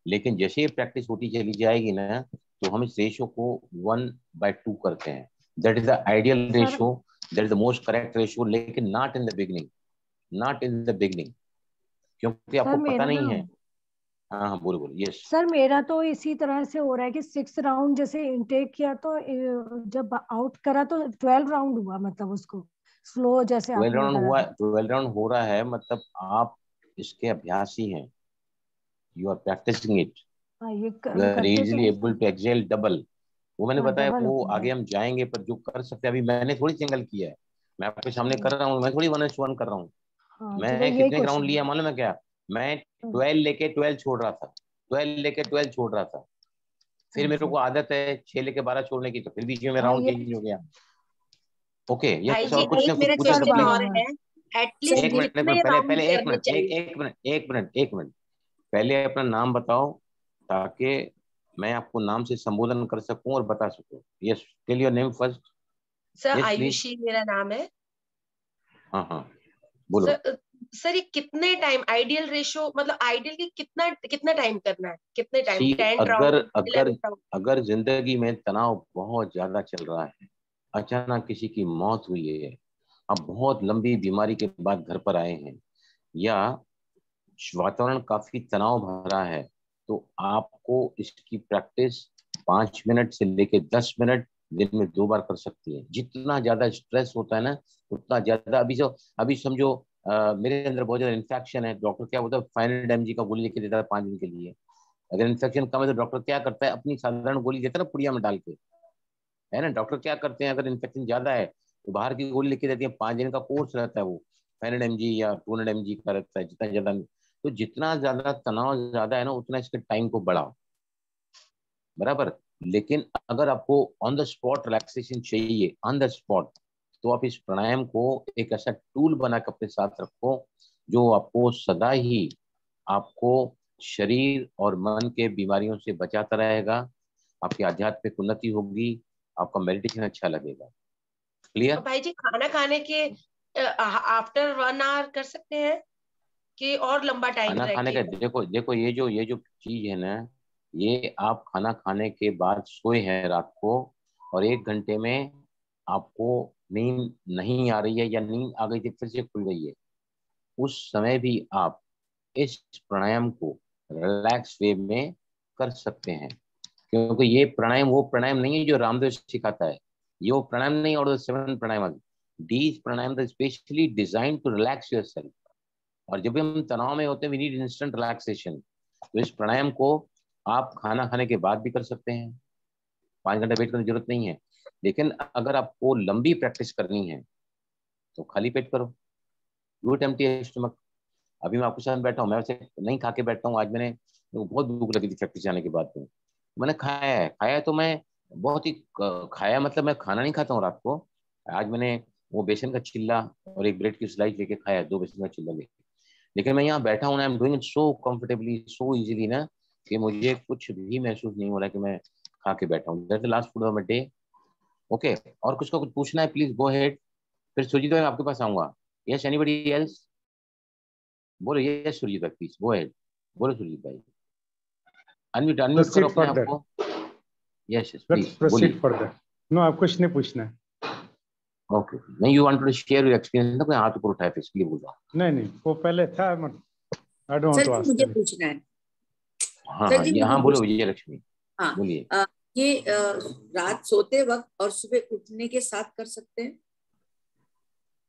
लेकिन जैसे ही प्रैक्टिस होती चली जाएगी ना तो हम इस रेशियो को 1/2 करते हैं। That is the ideal
sir
ratio, that is the most correct ratio, लेकिन not in the beginning, not in the beginning, क्योंकि
सर
आपको पता
मेरा ना,
नहीं है। हाँ हाँ बोलो बोलो, यस।
सर मेरा तो इसी तरह से हो रहा है कि 6 राउंड जैसे इनटेक किया तो जब आउट करा तो 12 राउंड हुआ, मतलब उसको स्लो जैसे
12
आपने
राउंड
बताया
हुआ,
था।
12 राउंड हो रहा है, मतलब आप इसके अभ्यासी हैं। यू आर प्रैक्टिसिंग इट,
हाँ ये
यू आर
करते तो
इजीली
हैं
able
sir.
To excel double. वो मैंने
हाँ
बताया,
डबल
वो
होता
आगे
है।
हम जाएंगे, पर जो कर सकते हैं अभी मैंने थोड़ी सिंगल किया है। मैं आपके सामने कर रहा हूँ, मैं थोड़ी 1:1 कर रहा हूँ।
हाँ तो
मैं
वही यही
कितने राउंड
क्वेश्चन है।
लिया मालूम है क्या? मैं 12 लेके 12 छोड़ रहा था, 12 लेके 12 छोड़ रहा था। फिर मेरे
अच्छा
को आदत है 6 लेके 12 छोड़ने की, तो फिर बीच में
हाँ
राउंड
ये
चेंज हो गया। ओके
भाई
यस,
जी
और कुछ
एक
ना
मेरा
पूछे
सर
तो
क्वेश्चन
प्लीज।
और है, एटलीस्ट
एक मिनट,
कितने राउंड
पहले एक
करने
मिनट,
चाहिए?
एक मिनट, पहले अपना नाम बताओ, ताकि मैं आपको नाम से संबोधन कर सकूं और बता सकूं। Yes, tell your name first.
Sir
yes please.
Ayushi मेरा नाम है।
हाँ हाँ बोलो।
सर ये कितने टाइम आइडियल रेशो, मतलब आइडियल की कितना कितना टाइम करना है, कितने टाइम,
सी,
10
अगर
राउंड,
अगर
11 राउंड?
अगर जिंदगी में तनाव बहुत ज्यादा चल रहा है, अचानक किसी की मौत हुई है, आप बहुत लंबी बीमारी के बाद घर पर आए हैं, या वातावरण काफी तनाव भरा है, तो आपको इसकी प्रैक्टिस 5 मिनट से लेके 10 मिनट दिन में 2 बार कर सकती है। जितना ज्यादा स्ट्रेस होता है ना उतना ज्यादा, अभी समझो मेरे अंदर बहुत ज्यादा इन्फेक्शन है, डॉक्टर क्या बोलता है, 500 mg का गोली लिख के देता है 5 दिन के लिए। अगर इन्फेक्शन कम है तो डॉक्टर क्या करता है, अपनी साधारण गोली देता है ना पुड़िया में डाल के, है ना। डॉक्टर क्या करते हैं, अगर इन्फेक्शन ज्यादा है तो बाहर की गोली लिख के देती है, 5 दिन का कोर्स रहता है वो, 500 mg या 200 mg का रहता है, जितना ज्यादा। तो जितना ज्यादा तनाव ज्यादा है ना उतना इसके टाइम को बढ़ाओ, बराबर। लेकिन अगर आपको ऑन द स्पॉट रिलैक्सेशन चाहिए, ऑन द स्पॉट, तो आप इस प्राणायाम को एक ऐसा टूल बना कर अपने साथ रखो जो आपको सदा ही आपको शरीर और मन के बीमारियों से बचाता रहेगा। आपकी आध्यात्मिक उन्नति होगी, आपका मेडिटेशन अच्छा लगेगा। क्लियर?
भाई जी खाना खाने के आफ्टर 1 आवर कर सकते हैं कि और लंबा टाइम
खाना
रह
खाने
के?
का देखो देखो, ये जो चीज है ना, ये आप खाना खाने के बाद सोए हैं रात को, और 1 घंटे में आपको नींद नहीं आ रही है, या नींद आ गई थी फिर से खुल गई है, उस समय भी आप इस प्राणायाम को रिलैक्स वे में कर सकते हैं। क्योंकि ये प्राणायाम वो प्राणायाम नहीं है जो रामदेव सिखाता है, ये वो प्राणायाम नहीं, और 7 pranayama, these pranayama specially design to relax your self. और जब भी हम तनाव में होते हैं, वी नीड इंस्टेंट रिलैक्सेशन, तो इस प्राणायाम को आप खाना खाने के बाद भी कर सकते हैं, 5 घंटे वेट करने की जरूरत नहीं है। लेकिन अगर आपको लंबी प्रैक्टिस करनी है तो खाली पेट करो, डू इट एम्प्टी स्टमक। अभी मैं आपके साथ बैठा हूँ, मैं वैसे नहीं खा के बैठता हूँ। आज मेरे को बहुत भूख लगी थी प्रैक्टिस जाने के बाद में, मैंने खाया है तो मैं बहुत ही खाया, मतलब मैं खाना नहीं खाता हूँ रात को। आज मैंने वो बेसन का चिल्ला और एक ब्रेड की स्लाइस लेके खाया, 2 बेसन का चिल्ला लेके। लेकिन मैं यहाँ बैठा हूँ ना, I am doing it so comfortably, so easily ना, कि मुझे कुछ भी महसूस नहीं हो रहा कि मैं खा के बैठा हूँ। That's the last food of my day. Okay, और कुछ पूछना है प्लीज गो अहेड। फिर सुरजीत भाई मैं आपके पास आऊंगा। Yes, anybody else? बोलो यस सुरजीत भाई, प्लीज गो अहेड। बोलो सुरजीत भाई, अनम्यूट अनम्यूट करो
Proceed
अपने आप
further.
को। Yes yes
Let's
please
proceed
बोलिए।
further. No, आप कुछ नहीं पूछना है।
ओके, नहीं you want to share your experience ना, कोई हाथ ऊपर उठाए फिर इसलिए बोल रहा हूँ।
नहीं, वो पहले था। I don't want
sir
to
जी
ask
मुझे
you.
पूछना है।
हाँ
सर
हाँ,
जी
ये
मुझे
हाँ बोलो
पूछना
विजय लक्ष्मी,
है। हाँ
बोलिए।
ये रात सोते वक्त और सुबह उठने के साथ कर सकते हैं?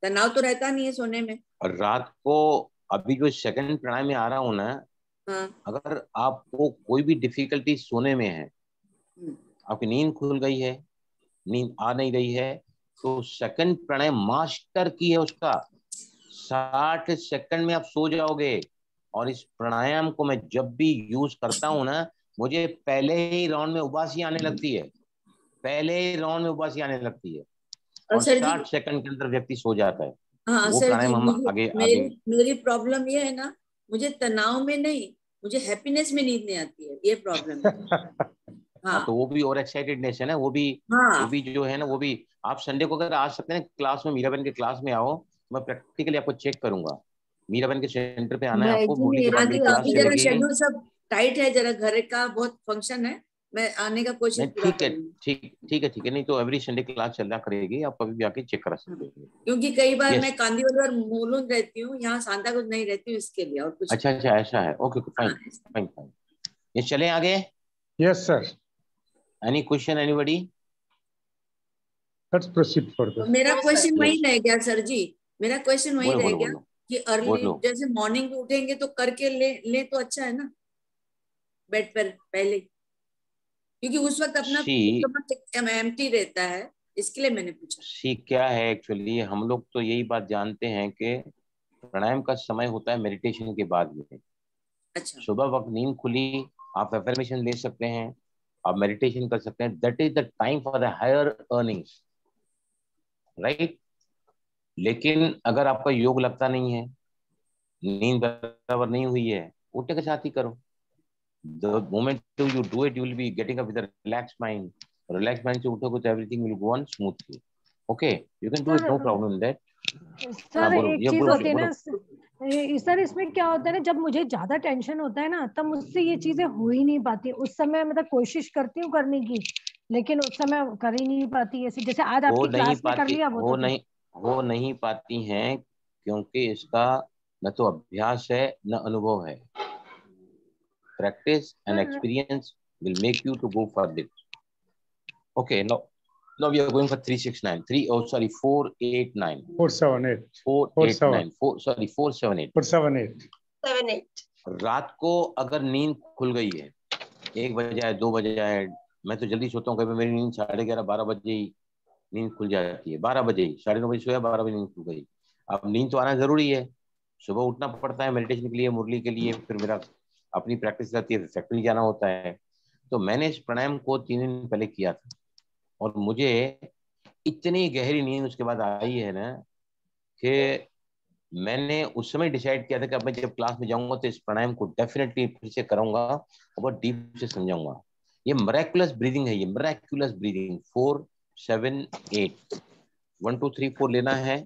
तनाव तो रहता नहीं है सोने में?
और रात को अभी जो सेकंड प्राणायाम में आ रहा हूँ ना,
हाँ।
अगर आपको कोई भी डिफिकल्टी सोने में है, आपकी नींद खुल गई है, नींद आ नहीं रही है, तो सेकंड प्राणायाम मास्टर की है उसका, 60 सेकंड में आप सो जाओगे। और इस प्राणायाम को मैं जब भी यूज करता हूँ ना, मुझे पहले ही राउंड में उबासी आने लगती है, पहले ही राउंड में उबासी आने लगती है,
और
और
सर
60
जी,
सेकंड के अंदर व्यक्ति सो जाता है।
हाँ
वो
सर जी,
प्राणायाम हम
मुझे
आगे
मेरी
आगे
मेरी प्रॉब्लम ये है ना, मुझे तनाव में नहीं, मुझे हैप्पीनेस में नींद नहीं आती है, ये प्रॉब्लम है।
हाँ, तो
हाँ
वो भी और एक्साइटेडनेस है ना, वो
हाँ
भी जो है ना, वो भी आप संडे को अगर आ सकते हैं क्लास में, मीराबेन के क्लास में आओ, मैं प्रैक्टिकली आपको चेक करूंगा। मीराबेन के सेंटर पे आना है
मैं
आपको, मुरली
जी,
के
हाँ
बाद मेरी
जी,
क्लास
अभी जरा
चलेगी।
शेड्यूल सब टाइट है, जरा घर का बहुत फंक्शन है, मैं आने का कोशिश
नहीं
पूरा
ठीक है,
करूंगी।
ठीक है, नहीं तो एवरी संडे क्लास चला करेगी, आप कभी भी आके चेक करा सकते हो।
क्योंकि कई बार
यस,
मैं कांदीवली और मूलुंड रहती हूँ, यहाँ सांताक्रूज नहीं रहती हूँ, इसके लिए और कुछ
अच्छा
नहीं।
अच्छा ऐसा है, ओके फाइन
हाँ,
फाइन फाइन। ये चले आगे।
Yes, sir.
Any question anybody?
Let's proceed further.
तो मेरा
नो सर।
क्वेश्चन वही
यस,
रह गया सर जी, मेरा क्वेश्चन वही
बोलो
रह
बोलो
गया
बोलो
कि अर्ली
बोलो।
जैसे मॉर्निंग में उठेंगे तो करके ले तो अच्छा है ना, बेड पर पहले, क्योंकि उस वक्त अपना
सी
स्टमक एम्प्टी रहता है, इसके लिए मैंने पूछा।
सी क्या है एक्चुअली, हम लोग तो यही बात जानते हैं कि प्राणायाम का समय होता है मेडिटेशन के बाद में।
अच्छा।
सुबह वक्त नींद खुली, आप एफर्मेशन ले सकते हैं, आप मेडिटेशन कर सकते हैं, that is the time for the higher earnings, right. लेकिन अगर आपका योग लगता नहीं है, नींद बराबर नहीं हुई है, उठने के साथ ही करो। The moment you do it, you will be getting up with a relaxed mind. Relaxed mind से उठोगे तो everything will go on smoothly. Okay, you can do it, no problem in that. हाँ
सर
बोलो,
एक
ये
चीज
बोलो
होती है
बोलो।
ना सर, इसमें क्या होता है ना, जब मुझे ज्यादा टेंशन होता है ना, तब मुझसे ये चीजें हो ही नहीं पाती। उस समय मतलब कोशिश करती हूँ करने की, लेकिन उस समय कर ही नहीं पाती। ऐसे जैसे आज
हो
आपकी
नहीं
क्लास में कर
पाती,
लिया, वो तो ठीक।
हो नहीं पाती हैं, क्योंकि इसका न तो अभ्यास है न अनुभव है। Practice and
sir
experience will make you to go for this. Okay, now we are going for 369. 489.
478.
489. 478.
478.
7-8।
रात को अगर नींद खुल गई है, 1 बजे है 2 बजे है, मैं तो जल्दी सोता हूँ, कभी मेरी नींद 11:30 12 बजे ही नींद खुल जाती है, 12 बजे ही, 9:30 बजे सोया, 12 बजे नींद खुल गई। अब नींद तो आना जरूरी है, सुबह उठना पड़ता है मेडिटेशन के लिए, मुरली के लिए, फिर मेरा अपनी प्रैक्टिस रहती है, फिर फैक्ट्री जाना होता है। तो मैंने इस प्राणायाम को 3 दिन पहले किया था, और मुझे इतनी गहरी नींद उसके बाद आई है ना, कि मैंने उस समय डिसाइड किया था कि अब मैं जब क्लास में जाऊंगा तो इस प्राणायाम को डेफिनेटली फिर से करूंगा और बहुत डीप से समझाऊंगा। ये मिरेकुलस ब्रीदिंग है, ये मिरेकुलस ब्रीदिंग। 4 7 8 1 2 3 4 लेना है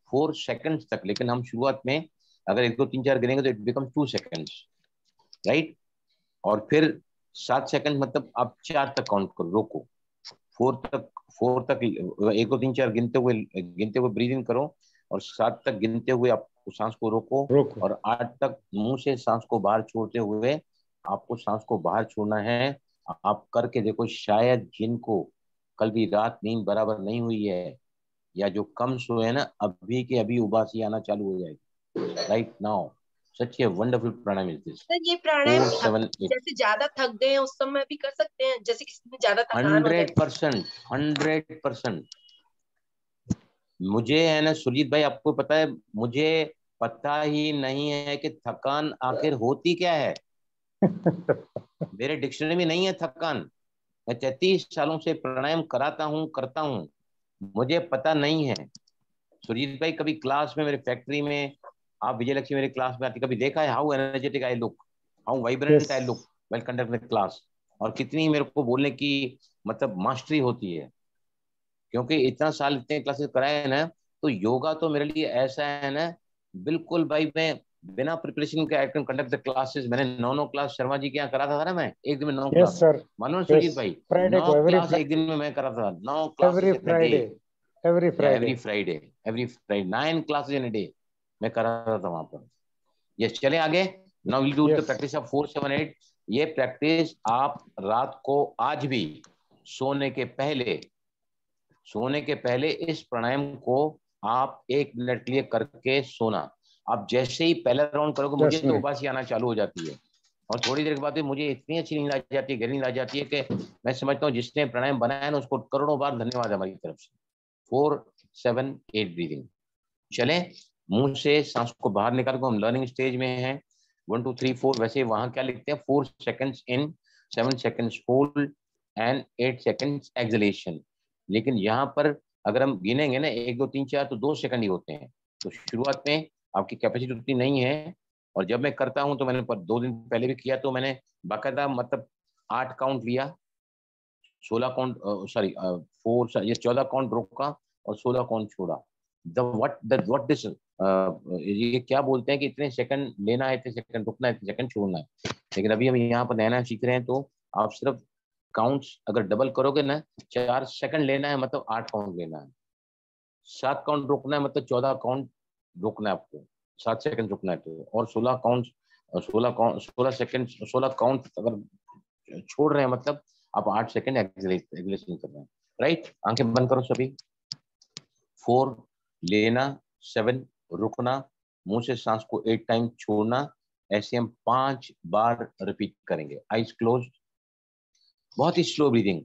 4 सेकंड्स तक, लेकिन हम शुरुआत में अगर 1 2 3 4 गिनेंगे तो इट बिकम 2 सेकंड्स, राइट। और फिर 7 सेकंड मतलब आप 4 तक काउंट करो, रोको, 4 तक 1 2 3 4 गिनते हुए ब्रीदिंग करो, और 7 तक गिनते हुए आप सांस को रोको, और 8 तक मुंह से सांस को बाहर छोड़ते हुए आपको सांस को बाहर छोड़ना है। आप करके देखो, शायद जिनको कल भी रात नींद बराबर नहीं हुई है, या जो कम सोए है ना, अभी के अभी उबासी आना चालू हो जाएगी right now. Such a wonderful pranayama is this.
Sir ये प्राणायाम
4 7 8
जैसे ज्यादा थक गए हैं उस समय भी कर सकते हैं, जैसे किसी में ज्यादा थकान हो जाती
100%। मुझे है ना सुजीत भाई, आपको पता है, मुझे पता ही नहीं है कि थकान आखिर होती क्या है। मेरे डिक्शनरी में नहीं है थकान। मैं 33 सालों से प्राणायाम कराता हूँ, करता हूँ, मुझे पता नहीं है। सुरजीत भाई, कभी क्लास में, मेरे फैक्ट्री में, आप विजय लक्ष्मी मेरे क्लास में आती, कभी देखा है how energetic I look, how vibrant I look well conducted class, और कितनी मेरे को बोलने की मतलब मास्टरी होती है, क्योंकि इतना साल इतने क्लासेस कराए हैं ना। तो योगा तो मेरे लिए ऐसा है ना, बिल्कुल भाई, मैं बिना प्रिपरेशन के I can conduct the classes. मैंने 9 क्लास शर्मा जी के यहाँ कराता था ना, मैं एक दिन में 9
यस
क्लास,
सर,
मालूम है
यस
सुरजीत भाई,
फ्राइडे
9
को,
क्लास एक दिन में मैं कराता था, 9
every
classes in a day,
Friday, every Friday,
every Friday 9 classes in a day मैं कराता था वहां पर। यस, चले आगे। Now will do the practice of 4-7-8। ये प्रैक्टिस आप रात को आज भी सोने के पहले इस प्राणायाम को आप 1 मिनट के लिए करके सोना। आप जैसे ही पहला राउंड करोगे, मुझे तो उबासी आना चालू हो जाती है, और थोड़ी देर के बाद मुझे इतनी अच्छी नींद आ जाती है, गहरी नींद आ जाती है, कि मैं समझता हूँ जिसने प्राणायाम बनाया ना उसको करोड़ों बार धन्यवाद हमारी तरफ से। 4-7-8 ब्रीदिंग। चले, मुंह से सांस को बाहर निकाल को, हम लर्निंग स्टेज में हैं। 1 2 3 4, वैसे वहां क्या लिखते हैं, 4 seconds in, 7 seconds hold and 8 seconds acceleration. लेकिन यहाँ पर अगर हम गिनेंगे ना 1 2 3 4, तो 2 सेकंड ही होते हैं। तो शुरुआत में आपकी कैपेसिटी उतनी नहीं है, और जब मैं करता हूँ तो मैंने 2 दिन पहले भी किया, तो मैंने बाकायदा मतलब 8 काउंट लिया, 16 काउंट, सॉरी 4, ये 14 काउंट रोका और 16 काउंट छोड़ा। व्हाट दिस, ये क्या बोलते हैं कि इतने सेकंड लेना है, इतने सेकंड रुकना है, इतने सेकंड छोड़ना है। लेकिन अभी हम यहाँ पर नया सीख रहे हैं, तो आप सिर्फ काउंट्स अगर डबल करोगे ना, 4 सेकंड लेना है मतलब 8 काउंट लेना है, 7 काउंट रुकना है मतलब 14 काउंट रुकना है आपको, 7 सेकंड रुकना है तो, और 16 सेकंड 16 काउंट अगर छोड़ रहे हैं मतलब आप 8 सेकंड एक्सलेशन कर रहे हैं। राइट, आंखें बंद करो सभी। 4 लेना, 7 रुकना, मुंह से सांस को 8 टाइम छोड़ना। ऐसे हम 5 बार रिपीट करेंगे, आईज क्लोज्ड, बहुत ही स्लो ब्रीदिंग।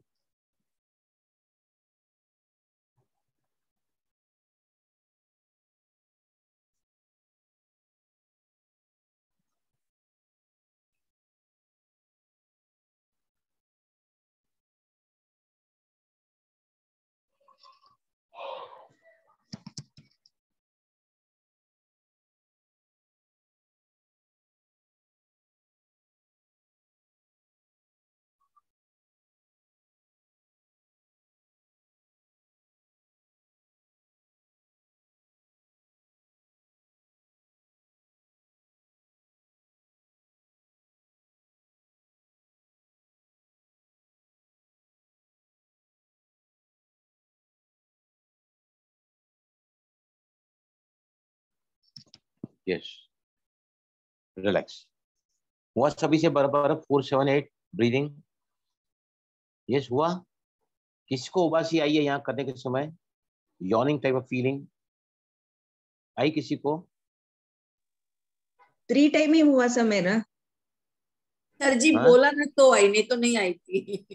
Yes, relax. हुआ सभी से बराबर 4-7-8 ब्रीदिंग? यस हुआ। किसको उबासी आई है यहाँ करने के समय, यॉर्निंग टाइप ऑफ फीलिंग आई किसी को?
3 टाइम ही हुआ सर मेरा।
सर जी
हाँ?
बोला ना तो आई, नहीं तो नहीं आई थी।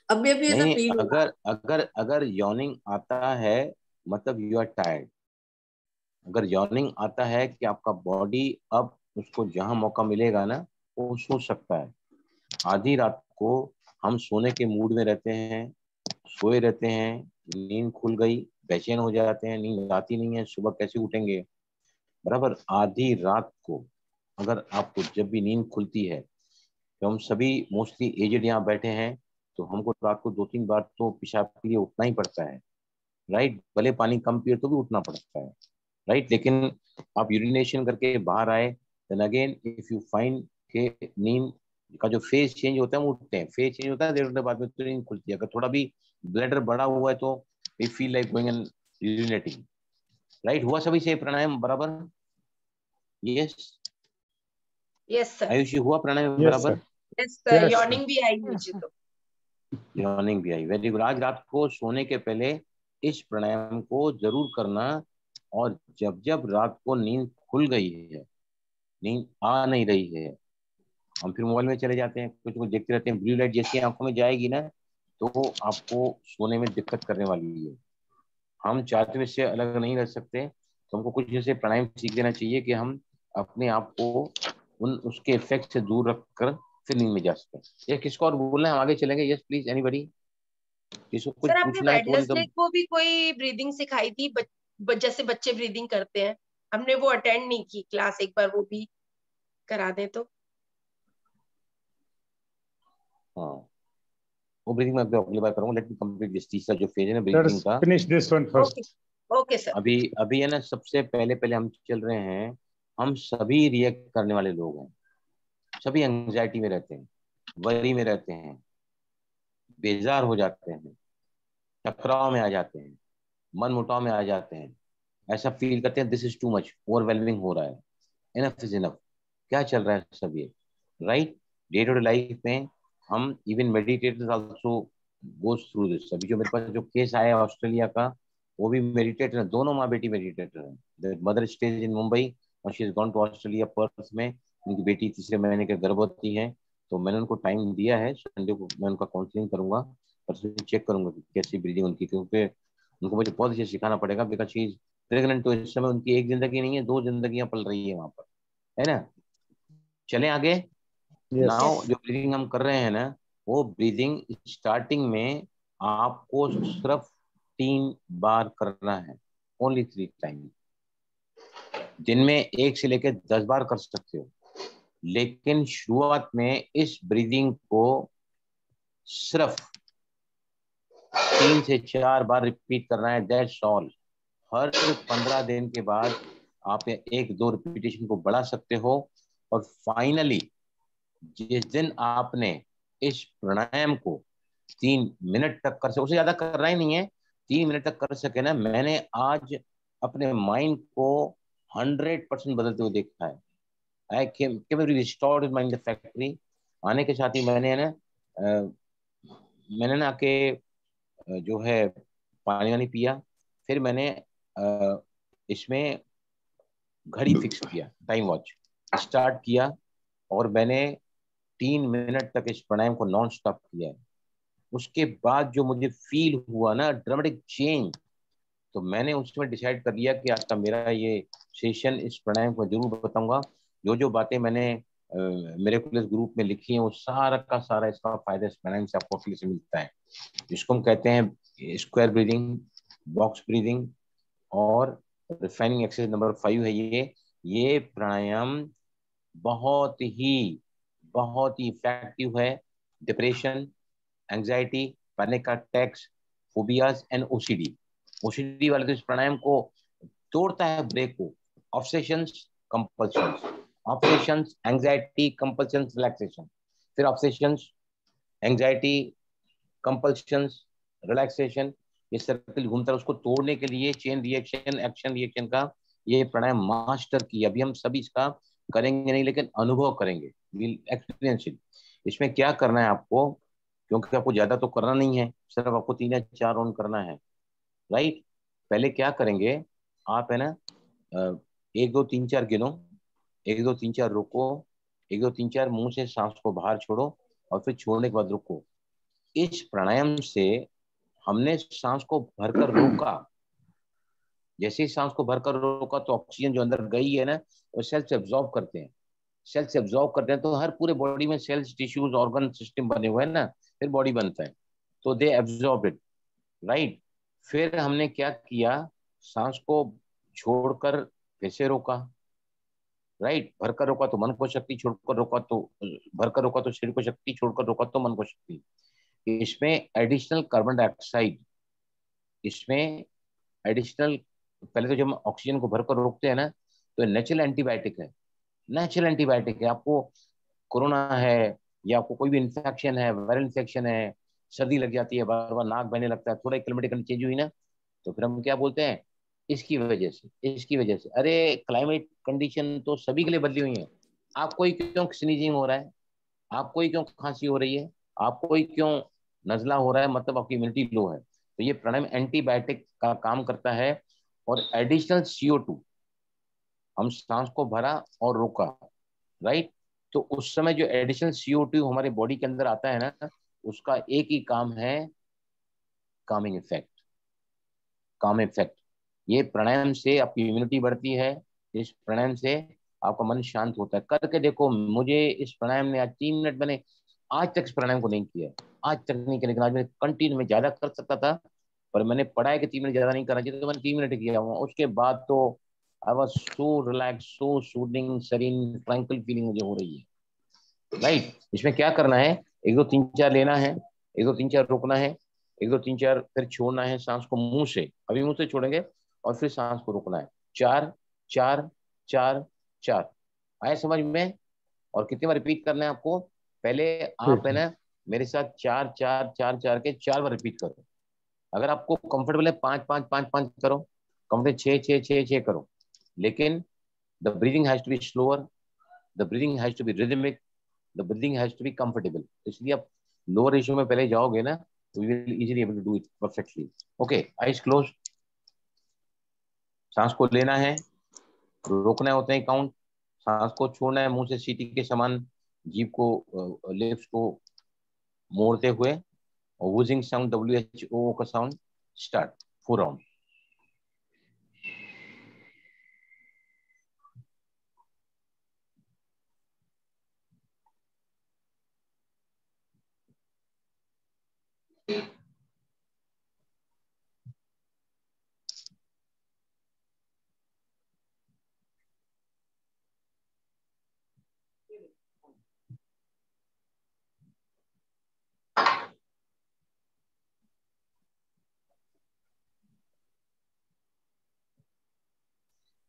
अभी अभी ऐसा
नहीं,
फील हुआ।
अगर यॉर्निंग आता है मतलब यू आर टायर्ड। अगर यॉर्निंग आता है कि आपका बॉडी अब उसको जहां मौका मिलेगा ना वो सो सकता है। आधी रात को हम सोने के मूड में रहते हैं, सोए रहते हैं, नींद खुल गई, बेचैन हो जाते हैं, नींद आती नहीं है, सुबह कैसे उठेंगे। बराबर, आधी रात को अगर आपको जब भी नींद खुलती है, तो हम सभी मोस्टली एजेड यहाँ बैठे हैं, तो हमको रात को 2-3 बार तो पेशाब के लिए उठना ही पड़ता है। राइट, भले पानी कम पिए तो भी उठना पड़ता है। राइट, लेकिन आप यूरिनेशन करके बाहर आए, then again if you find के नींद का जो फेज चेंज होता है, हम उठते हैं, फेज चेंज होता है, 1.5 घंटे बाद में तो नींद खुलती है। अगर थोड़ा भी ब्लैडर बड़ा हुआ है तो we feel like going and urinating. Right, हुआ सभी से प्राणायाम बराबर? यस
यस सर,
आयुषी, हुआ प्राणायाम
यस
बराबर?
Sir,
yes sir,
yes
yawning भी आई मुझे तो।
यॉर्निंग भी आई, वेरी गुड। आज रात को सोने के पहले इस प्राणायाम को जरूर करना, और जब जब रात को नींद खुल गई है, नींद आ नहीं रही है, हम फिर मोबाइल में चले जाते हैं, कुछ कुछ देखते रहते हैं, ब्लू लाइट जैसी आंखों में जाएगी ना तो आपको सोने में दिक्कत करने वाली है। हम चाहते हुए इससे अलग नहीं रह सकते, तो हमको कुछ जैसे प्राणायाम सीख लेना चाहिए कि हम अपने आप को उसके इफेक्ट से दूर रखकर फिर नींद में जा सके। ये किसको और बोलना है, हम आगे चलेंगे। यस प्लीज, एनीबडी किसको कुछ
सर आपने
पूछना है तो नहीं
वेडनेसडे
तो।
को भी कोई ब्रीदिंग सिखाई थी, जैसे बच्चे ब्रीदिंग करते हैं, हमने वो अटेंड नहीं की क्लास, एक बार वो भी करा दे तो।
हाँ, वो ब्रीदिंग मैं अगली बार करूंगा। Let me complete this. तीसरा जो फेज है ना
Let
ब्रीदिंग
us
का,
finish this one
okay
first.
Okay sir.
अभी अभी है ना, सबसे पहले पहले हम चल रहे हैं। हम सभी रिएक्ट करने वाले लोग हैं, सभी एंजाइटी में रहते हैं, वरी में रहते हैं, बेजार हो जाते हैं, टकराव में आ जाते हैं, मन मुटाव में आ जाते हैं, ऐसा फील करते हैं this is too much, overwhelming हो रहा है, इनफ इज इनफ। क्या चल रहा है सब ये, right. Day to day life में हम even meditators also goes through this. अभी जो मेरे पास जो केस आया है ऑस्ट्रेलिया का, वो भी मेडिटेटर है, दोनों माँ बेटी मेडिटेटर हैं। The mother stage in Mumbai और she is gone to Australia Perth में। उनकी बेटी तीसरे महीने के गर्भवती है। तो मैंने उनको टाइम दिया है, संडे को मैं उनका काउंसलिंग करूंगा, परसों चेक करूंगा कि कैसी ब्रीदिंग उनकी, क्योंकि उनको मुझे बहुत अच्छे सिखाना पड़ेगा। बिकॉज शी इज प्रेग्नेंट, तो इस समय उनकी एक जिंदगी नहीं है, दो जिंदगियां पल रही है वहां पर, है ना। चलें आगे।
Yes.
नाउ जो ब्रीदिंग हम कर रहे हैं ना, वो ब्रीदिंग स्टार्टिंग में आपको सिर्फ 3 बार करना है, ओनली 3 टाइम। दिन में 1 से लेकर 10 बार कर सकते हो, लेकिन शुरुआत में इस ब्रीदिंग को सिर्फ 3 से 4 बार रिपीट करना है, दैट्स ऑल। हर 15 दिन के बाद आप 1-2 रिपीटेशन को बढ़ा सकते हो। और फाइनली जिस दिन आपने इस प्राणायाम को 3 मिनट तक कर सके, उससे ज्यादा करना ही नहीं है, 3 मिनट तक कर सके ना, मैंने आज अपने माइंड को 100% बदलते हुए देखा है। आई केम रिस्टोर्ड माइंड द फैक्ट्री। आने के साथ ही मैंने ना आके जो है पानी वानी पिया। फिर मैंने इसमें घड़ी फिक्स किया, टाइम वॉच स्टार्ट किया, और मैंने 3 मिनट तक इस प्राणायाम को नॉन स्टॉप किया है। उसके बाद जो मुझे फील हुआ ना, ड्रामेटिक चेंज, तो मैंने उसमें डिसाइड कर लिया कि आज का मेरा ये सेशन इस प्राणायाम को जरूर बताऊंगा। जो जो बातें मैंने मेरे प्लस ग्रुप में लिखी हैं, वो सारा का सारा इसका फायदा इस प्राणायाम से आपको अपने से मिलता है। जिसको हम कहते हैं स्क्वायर ब्रीदिंग, बॉक्स ब्रीदिंग, और रिफाइनिंग एक्सरसाइज नंबर 5 है ये प्राणायाम बहुत ही इफेक्टिव है। Depression, anxiety, panic attacks, phobias and OCD वाले तो इस प्राणायाम को तोड़ता है, ब्रेक को। Obsessions, compulsions, obsessions, anxiety, compulsions, relaxation, फिर ऑब्सेशंस, एंजाइटी, कंपल्शंस, रिलैक्सेशन, ये सर्कल घूमता है। उसको तोड़ने के लिए चेन रिएक्शन, एक्शन रिएक्शन का ये प्राणायाम मास्टर की। अभी हम सभी इसका करेंगे नहीं, लेकिन अनुभव करेंगे, एक्सपीरियंस। इसमें क्या करना है आपको, क्योंकि आपको ज्यादा तो करना नहीं है, सिर्फ आपको 3 या 4 राउंड करना है, राइट। पहले क्या करेंगे आप, है ना, 1 2 3 4 गिनो, 1 2 3 4 रुको, 1 2 3 4 मुंह से सांस को बाहर छोड़ो, और फिर छोड़ने के बाद रुको। इस प्राणायाम से हमने सांस को भरकर रोका। जैसे ही सांस को भरकर रोका तो ऑक्सीजन जो अंदर गई है ना, वो सेल्स एब्जॉर्ब करते हैं। सेल्स एब्जॉर्ब करते हैं तो हर पूरे बॉडी में सेल्स, टिश्यूज, ऑर्गन सिस्टम बने हुए हैं ना, फिर बॉडी बनता है, तो दे एब्जॉर्ब इट, राइट। फिर हमने क्या किया, सांस को छोड़कर फिर से रोका, राइट। भरकर रोका तो मन को शक्ति, छोड़कर रोका तो, भरकर रोका तो शरीर को शक्ति, छोड़कर रोका तो मन को शक्ति। इसमें एडिशनल कार्बन डाइऑक्साइड, इसमें एडिशनल, पहले तो जब हम ऑक्सीजन को भरकर रोकते हैं ना, तो नेचुरल एंटीबायोटिक है, नेचुरल एंटीबायोटिक है। आपको कोरोना है या आपको कोई भी इन्फेक्शन है, वायरल इन्फेक्शन है, सर्दी लग जाती है, बार बार नाक बहने लगता है, थोड़ा क्लाइमेटिक चेंज हुई ना, तो फिर हम क्या बोलते हैं, इसकी वजह से। अरे क्लाइमेट कंडीशन तो सभी के लिए बदली हुई है। आपको ही क्यों स्नीजिंग हो रहा है, आपको ही क्यों खांसी हो रही है, आपको ही क्यों नजला हो रहा है, मतलब आपकी इम्यूनिटी लो है। तो ये प्राणायाम एंटीबायोटिक का काम करता है। और एडिशनल CO2, हम सांस को भरा और रोका, राइट, तो उस समय जो एडिशनल CO2 हमारे बॉडी के अंदर आता है ना, उसका एक ही काम है, कामिंग इफेक्ट, काम इफेक्ट। ये प्राणायाम से आपकी इम्यूनिटी बढ़ती है। इस प्राणायाम से आपका मन शांत होता है। करके देखो, मुझे इस प्राणायाम ने आज 3 मिनट, मैंने आज तक इस प्राणायाम को नहीं किया, आज तक नहीं किया, लेकिन आज मैं कंटिन्यू, में ज्यादा कर सकता था पर मैंने पढ़ा है कि 3 मिनट ज्यादा नहीं करना चाहिए, तो मैंने 3 मिनट किया हुआ। उसके बाद तो I was so relax, so soothing, serene, tranquil feeling मुझे हो रही है। राइट, इसमें क्या करना है, 1 2 3 4 लेना है, 1 2 3 4 रोकना है, 1 2 3 4 फिर छोड़ना है सांस को मुंह से, अभी मुंह से छोड़ेंगे और फिर सांस को रोकना है। 4 4 4 4, आए समझ में? और कितनी बार रिपीट करना है आपको? पहले आप है ना मेरे साथ 4 4 4 4 के 4 बार रिपीट करो। अगर आपको कंफर्टेबल है 5 5 5 5 करो, कंफर्टेबल 6 6 6 6 करो, लेकिन the breathing has to be slower, the breathing has to be rhythmic, the breathing has to be comfortable। इसलिए आप लोअर रेशियो में पहले जाओगे ना, तो you will easily able to do it perfectly। Okay, eyes closed। सांस को लेना है, रोकना होता है काउंट, सांस को छोड़ना है मुंह से सीटी के समान, जीभ को, लिप्स को मोड़ते हुए, और वूजिंग साउंड, WHO का sound. Start 4 round.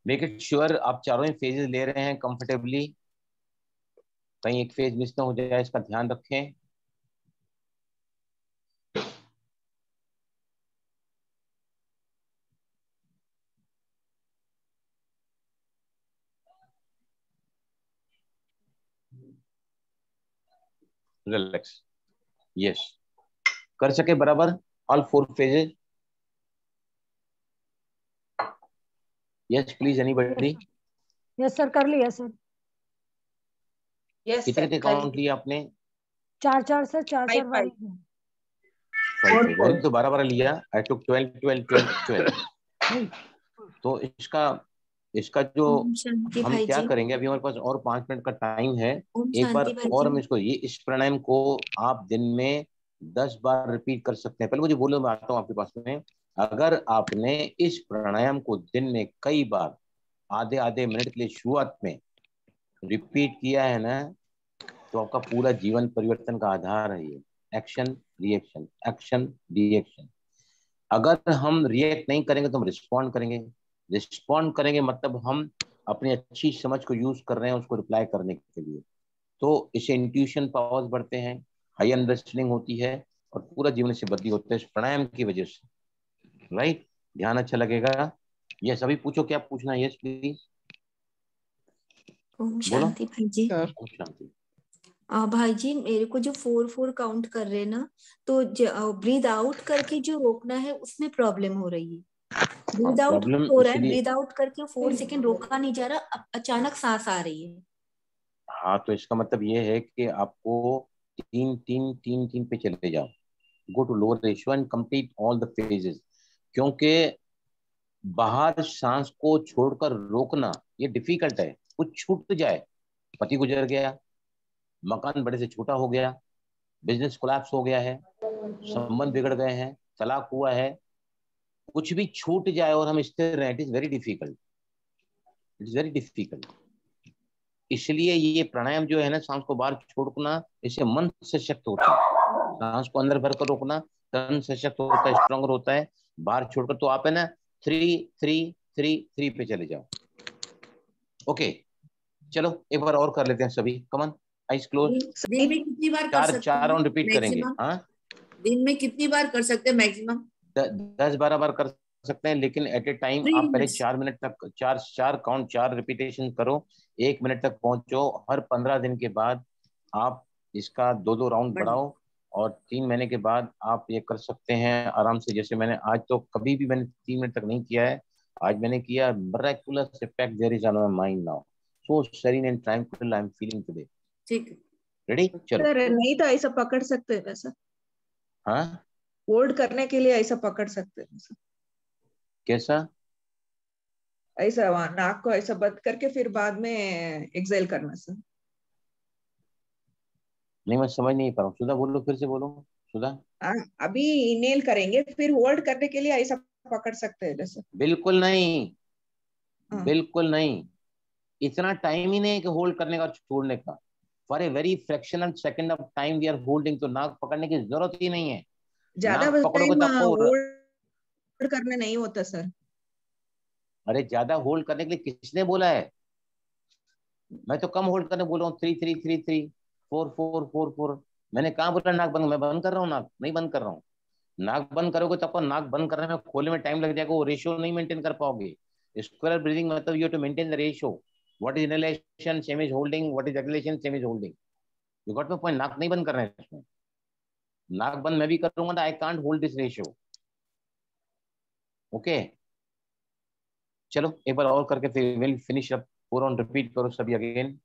Make it sure आप चारों ही फेजेस ले रहे हैं कंफर्टेबली, कहीं एक फेज मिस ना हो जाए, इसका ध्यान रखें। रिलैक्स, यस, कर सके बराबर all 4 phases. Yes please, anybody?
Yes sir, कर लिया सर।
यस
कितने
सर,
काउंट लिए आपने?
4 4 सर, 4 4
5
बार।
5 तो 12 लिया। आई टुक 12 12 12 12। तो इसका जो हम क्या करेंगे, अभी हमारे पास और 5 मिनट का टाइम है, एक बार और हम इसको, ये इस प्राणायाम को आप दिन में 10 बार रिपीट कर सकते हैं। पहले मुझे बोलो, मैं आता हूँ आपके पास में। अगर आपने इस प्राणायाम को दिन में कई बार आधे आधे मिनट के लिए शुरुआत में रिपीट किया है ना, तो आपका पूरा जीवन परिवर्तन का आधार है ये। Action reaction, action reaction. अगर हम रिएक्ट नहीं करेंगे तो हम रिस्पॉन्ड करेंगे, रिस्पॉन्ड करेंगे मतलब हम अपनी अच्छी समझ को यूज कर रहे हैं उसको रिप्लाई करने के लिए। तो इससे इंट्यूशन पावर्स बढ़ते हैं, हाई अंडरस्टैंडिंग होती है, और पूरा जीवन से बदली होता है इस प्राणायाम की वजह से। राइट, ध्यान अच्छा लगेगा। ये सभी पूछो, क्या पूछना है? Yes please.
ओम शांति भाई जी।
ओम शांति।
भाई जी, मेरे को जो 4 काउंट कर रहे हैं ना, तो ब्रीद आउट करके जो रोकना है उसमें प्रॉब्लम हो रही है। ब्रीद आउट हो रहा है, ब्रीद आउट करके 4 सेकंड रोका नहीं जा रहा, अचानक सांस आ रही है।
हाँ, तो इसका मतलब ये है कि आपको 3 3 3 3 पे चले जाओ। Go to lower ratio and complete all the phases. क्योंकि बाहर सांस को छोड़कर रोकना ये डिफिकल्ट है। कुछ छूट जाए, पति गुजर गया, मकान बड़े से छोटा हो गया, बिजनेस कोलैप्स हो गया है, संबंध बिगड़ गए हैं, तलाक हुआ है, कुछ भी छूट जाए और हम स्थिर रहें, it is very difficult, it is very difficult. इसलिए ये प्राणायाम जो है ना, सांस को बाहर छोड़ना, इससे मन सशक्त होता है। सांस को अंदर भरकर रोकना, तन सशक्त होता है, स्ट्रॉन्गर होता है। बाहर छोड़कर तो आप है ना 3 3 3 3 पे चले जाओ। ओके, चलो एक बार और कर लेते हैं सभी। कमन, आइज क्लोज।
दिन में कितनी बार कर सकते हैं?
4 राउंड रिपीट करेंगे। हाँ,
दिन में कितनी बार कर सकते हैं मैक्सिमम?
10-12 बार कर सकते हैं, लेकिन एट ए टाइम आप पहले 4 मिनट तक 4 काउंट 4 रिपीटेशन करो, 1 मिनट तक पहुंचो। हर 15 दिन के बाद आप इसका 2-2 राउंड बढ़ाओ, और 3 महीने के बाद आप ये कर सकते हैं आराम से। जैसे मैंने आज तो कभी भी मैंने 3 मिनट तक नहीं किया है, आज मैंने किया। miraculous effect there is on my mind now, so serene and tranquil I am feeling today।
ठीक है,
रेडी? चलो।
नहीं तो ऐसा पकड़ सकते हैं वैसा?
हाँ,
होल्ड करने के लिए ऐसा पकड़ सकते हैं?
कैसा?
ऐसा वहाँ नाक को ऐसा बंद करके फिर बाद में एक्सेल करना सर।
नहीं, मैं समझ नहीं पा रहा हूँ। सुधा बोलो, फिर से बोलो सुधा।
अभी इनहेल करेंगे, फिर होल्ड करने के लिए ऐसा पकड़ सकते हैं जैसे?
बिल्कुल नहीं,
हाँ।
बिल्कुल नहीं। इतना टाइम ही नहीं है कि होल्ड करने का छोड़ने का। For a very fractional second of time we are holding, तो नाक पकड़ने की जरूरत ही नहीं है।
ज्यादा
नाक पकड़ोगे
टाइम
तो आपको,
होल्ड करना नहीं होता सर।
अरे ज्यादा होल्ड करने के लिए किसने बोला है? मैं तो कम होल्ड करने बोल रहा हूँ। 3 3 3 3 4 4 4 4। मैंने कहा बोला नाक बंद? मैं बंद कर रहा हूँ? नाक नहीं बंद कर रहा हूँ। नाक बंद करोगे तो आपको नाक बंद करने में, खोलने में टाइम लग जाएगा, वो रेशियो नहीं मेंटेन कर पाओगे। स्क्वायर ब्रीदिंग मतलब you have to maintain the ratio. What is inhalation same is holding, what is exhalation same is holding. You got my point? नाक नहीं बंद कर रहे हैं इसमें। नाक बंद मैं भी करूंगा तो I can't hold this ratio. Okay, चलो एक बार और करके फिर विल फिनिश अप। पूरा ऑन रिपीट करो सभी अगेन।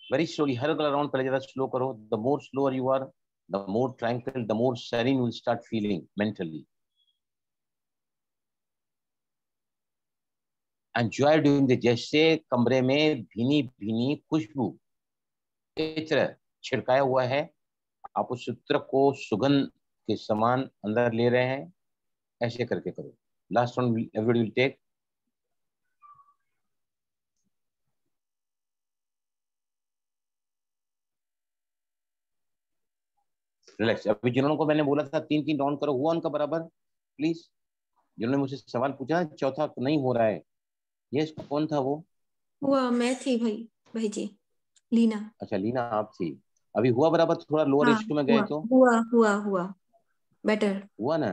वेरी स्लोली, हर राउंड पहले ज्यादा स्लो करो। The more slower you are, the more tranquil, the more serene will start feeling mentally. Enjoy doing this. जैसे कमरे में भीनी भीनी खुशबू इत्र छिड़काया हुआ है, आप उस सूत्र को सुगंध के समान अंदर ले रहे हैं, ऐसे करके करो। Last one everybody will take. Relax. अभी जिन्होंने को मैंने बोला था 3 3 राउंड करो, हुआ उनका बराबर? प्लीज, जिन्होंने मुझसे सवाल पूछा चौथा नहीं हो रहा है, यस कौन था वो?
हुआ, मैं थी भाई जी, लीना।
अच्छा लीना आप थी। अभी हुआ बराबर? थोड़ा लोअर
हाँ,
रेशियो में गए तो
हुआ बेटर।
हुआ ना?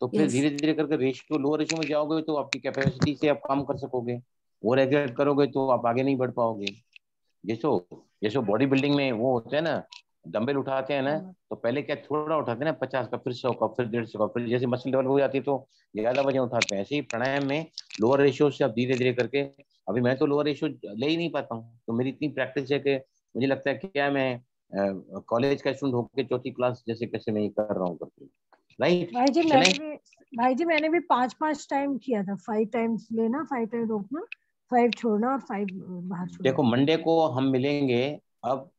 तो फिर
यस।
धीरे धीरे करके रेशियो, लोअर रेशियो में जाओगे तो आपकी कैपेसिटी से आप काम कर सकोगे। और एग्रेट करोगे तो आप आगे नहीं बढ़ पाओगे। जैसो जैसो बॉडी बिल्डिंग में वो होते हैं ना, डंबल उठाते हैं ना, तो पहले क्या थोड़ा उठाते हैं ना, 50 का, फिर 100 का, फिर 150 का, फिर जैसे मसल डेवलप हो जाती है तो ज्यादा वजन उठाते हैं। ऐसे ही प्राणायाम में लोअर रेशियो से आप धीरे धीरे करके, अभी मैं तो लोअर रेशियो ले ही नहीं पाता हूँ, तो मेरी इतनी प्रैक्टिस है कि मुझे लगता है कि क्या मैं कॉलेज का स्टूडेंट होकर चौथी क्लास जैसे कैसे मैं ये कर रहा हूँ करके। राइट
भाई जी मैंने भी 5 टाइम किया था। 5 टाइम्स लेना, 5 टाइम रोकना, 5 छोड़ना और 5 बाहर छोड़ना।
देखो मंडे को हम मिलेंगे अब,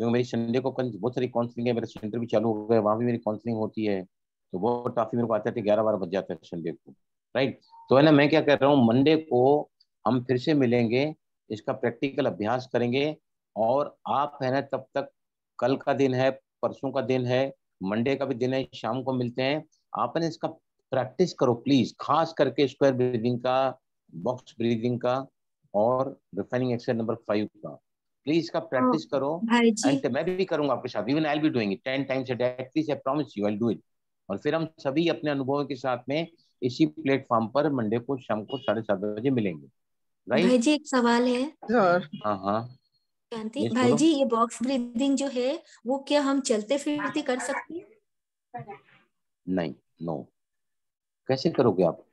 क्योंकि मेरी संडे को बहुत सारी काउंसलिंग है, मेरे सेंटर भी चालू हो गए, वहाँ भी मेरी काउंसलिंग होती है, तो वो काफी मेरे को आते थे 11 12 बज जाते हैं संडे को। राइट, तो है ना, मैं क्या कर रहा हूँ, मंडे को हम फिर से मिलेंगे, इसका प्रैक्टिकल अभ्यास करेंगे। और आप है ना तब तक, कल का दिन है, परसों का दिन है, मंडे का भी दिन है, शाम को मिलते हैं। आप ने इसका प्रैक्टिस करो प्लीज, खास करके स्क्वायर ब्रीदिंग का, बॉक्स ब्रीदिंग का, और रिफाइनिंग एक्सरसाइज नंबर 5 का। प्लीज इसका प्रैक्टिस करो।
भाई जी,
एंड मैं भी करूंगा आपके साथ, even I will be doing it 10 times a day at least, I promise you I will do it. और फिर हम सभी अपने अनुभवों के साथ में इसी प्लेटफॉर्म पर मंडे को शाम को 7:30 बजे मिलेंगे।
भाई
राइट?
जी एक सवाल है।
हाँ हाँ,
शांति
यस
भाई
बोलो।
जी, ये बॉक्स ब्रीदिंग जो है वो क्या हम चलते फिरते कर सकते हैं?
नहीं, नो। कैसे करोगे आप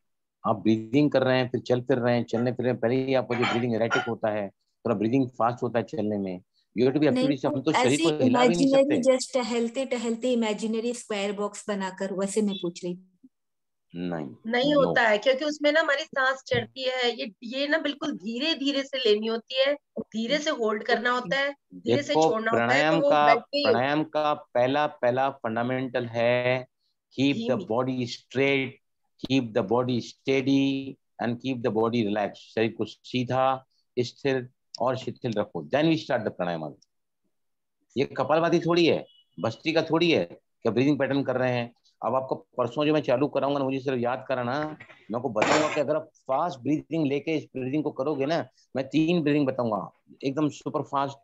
ब्रीदिंग कर रहे हैं, फिर चल फिर रहे हैं, चलने फिर रहे हैं, पहले ही आपका जो ब्रीदिंग एरेटिक होता है, थोड़ा ब्रीदिंग फास्ट होता है चलने में। यू हैव टू बी
नहीं,
एब्सोल्युटली, हम तो शरीर
ऐसे
को हिला भी नहीं
इमेजिनरी,
सकते।
जस्ट टहलते टहलते इमेजिनरी स्क्वायर बॉक्स बनाकर, वैसे मैं पूछ रही थी।
नहीं
नो।
होता है, क्योंकि उसमें ना हमारी सांस चढ़ती है। ये ना बिल्कुल धीरे धीरे से लेनी होती है, धीरे से होल्ड करना होता है, धीरे से
देखो
छोड़ना होता है, तो वो बेड पे ही होता
प्राणायाम का पहला पहला फंडामेंटल है,
है
कीप द
धीमी।
Body straight, keep the body steady, and keep the body relax. शरीर को सीधा, स्थिर और शिथिल रखो, देन वी स्टार्ट द प्राणायाम। ये कपालभाति थोड़ी है, भस्त्रिका थोड़ी है कि ब्रीदिंग पैटर्न कर रहे हैं। अब आपको परसों जो मैं चालू कराऊंगा ना, मुझे सिर्फ याद कराना, मैं आपको बताऊंगा कि अगर आप फास्ट ब्रीदिंग लेके इस ब्रीदिंग को करोगे ना, मैं 3 ब्रीदिंग बताऊंगा, एकदम super fast,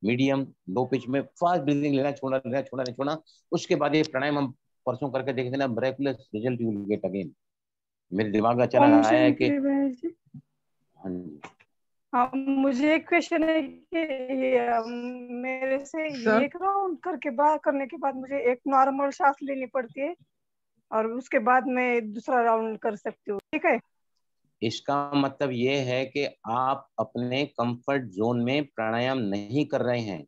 medium, low pitch में फास्ट ब्रीदिंग लेना, छोड़ना, लेना, छोड़ना, नहीं छोड़ना। उसके बाद ये प्राणायाम हम परसों करके देखेंगे ना, miraculous result you will get again. मेरे दिमाग में अचानक आया है कि हाँ जी,
हाँ, मुझे एक क्वेश्चन है कि मेरे से एक राउंड करके बाहर करने के बाद मुझे एक नॉर्मल सांस लेनी पड़ती है और उसके बाद मैं दूसरा राउंड कर सकती हूँ, ठीक है?
इसका मतलब ये है कि आप अपने कंफर्ट जोन में प्राणायाम नहीं कर रहे हैं।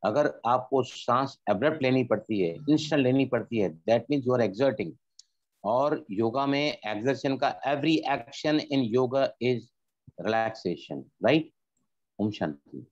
अगर आपको सांस एब्रप्ट लेनी पड़ती है, इंस्टेंट लेनी पड़ती है, that means you are exerting. और योगा में एक्सर्शन का every action in yoga is relaxation, right? ओम शांति।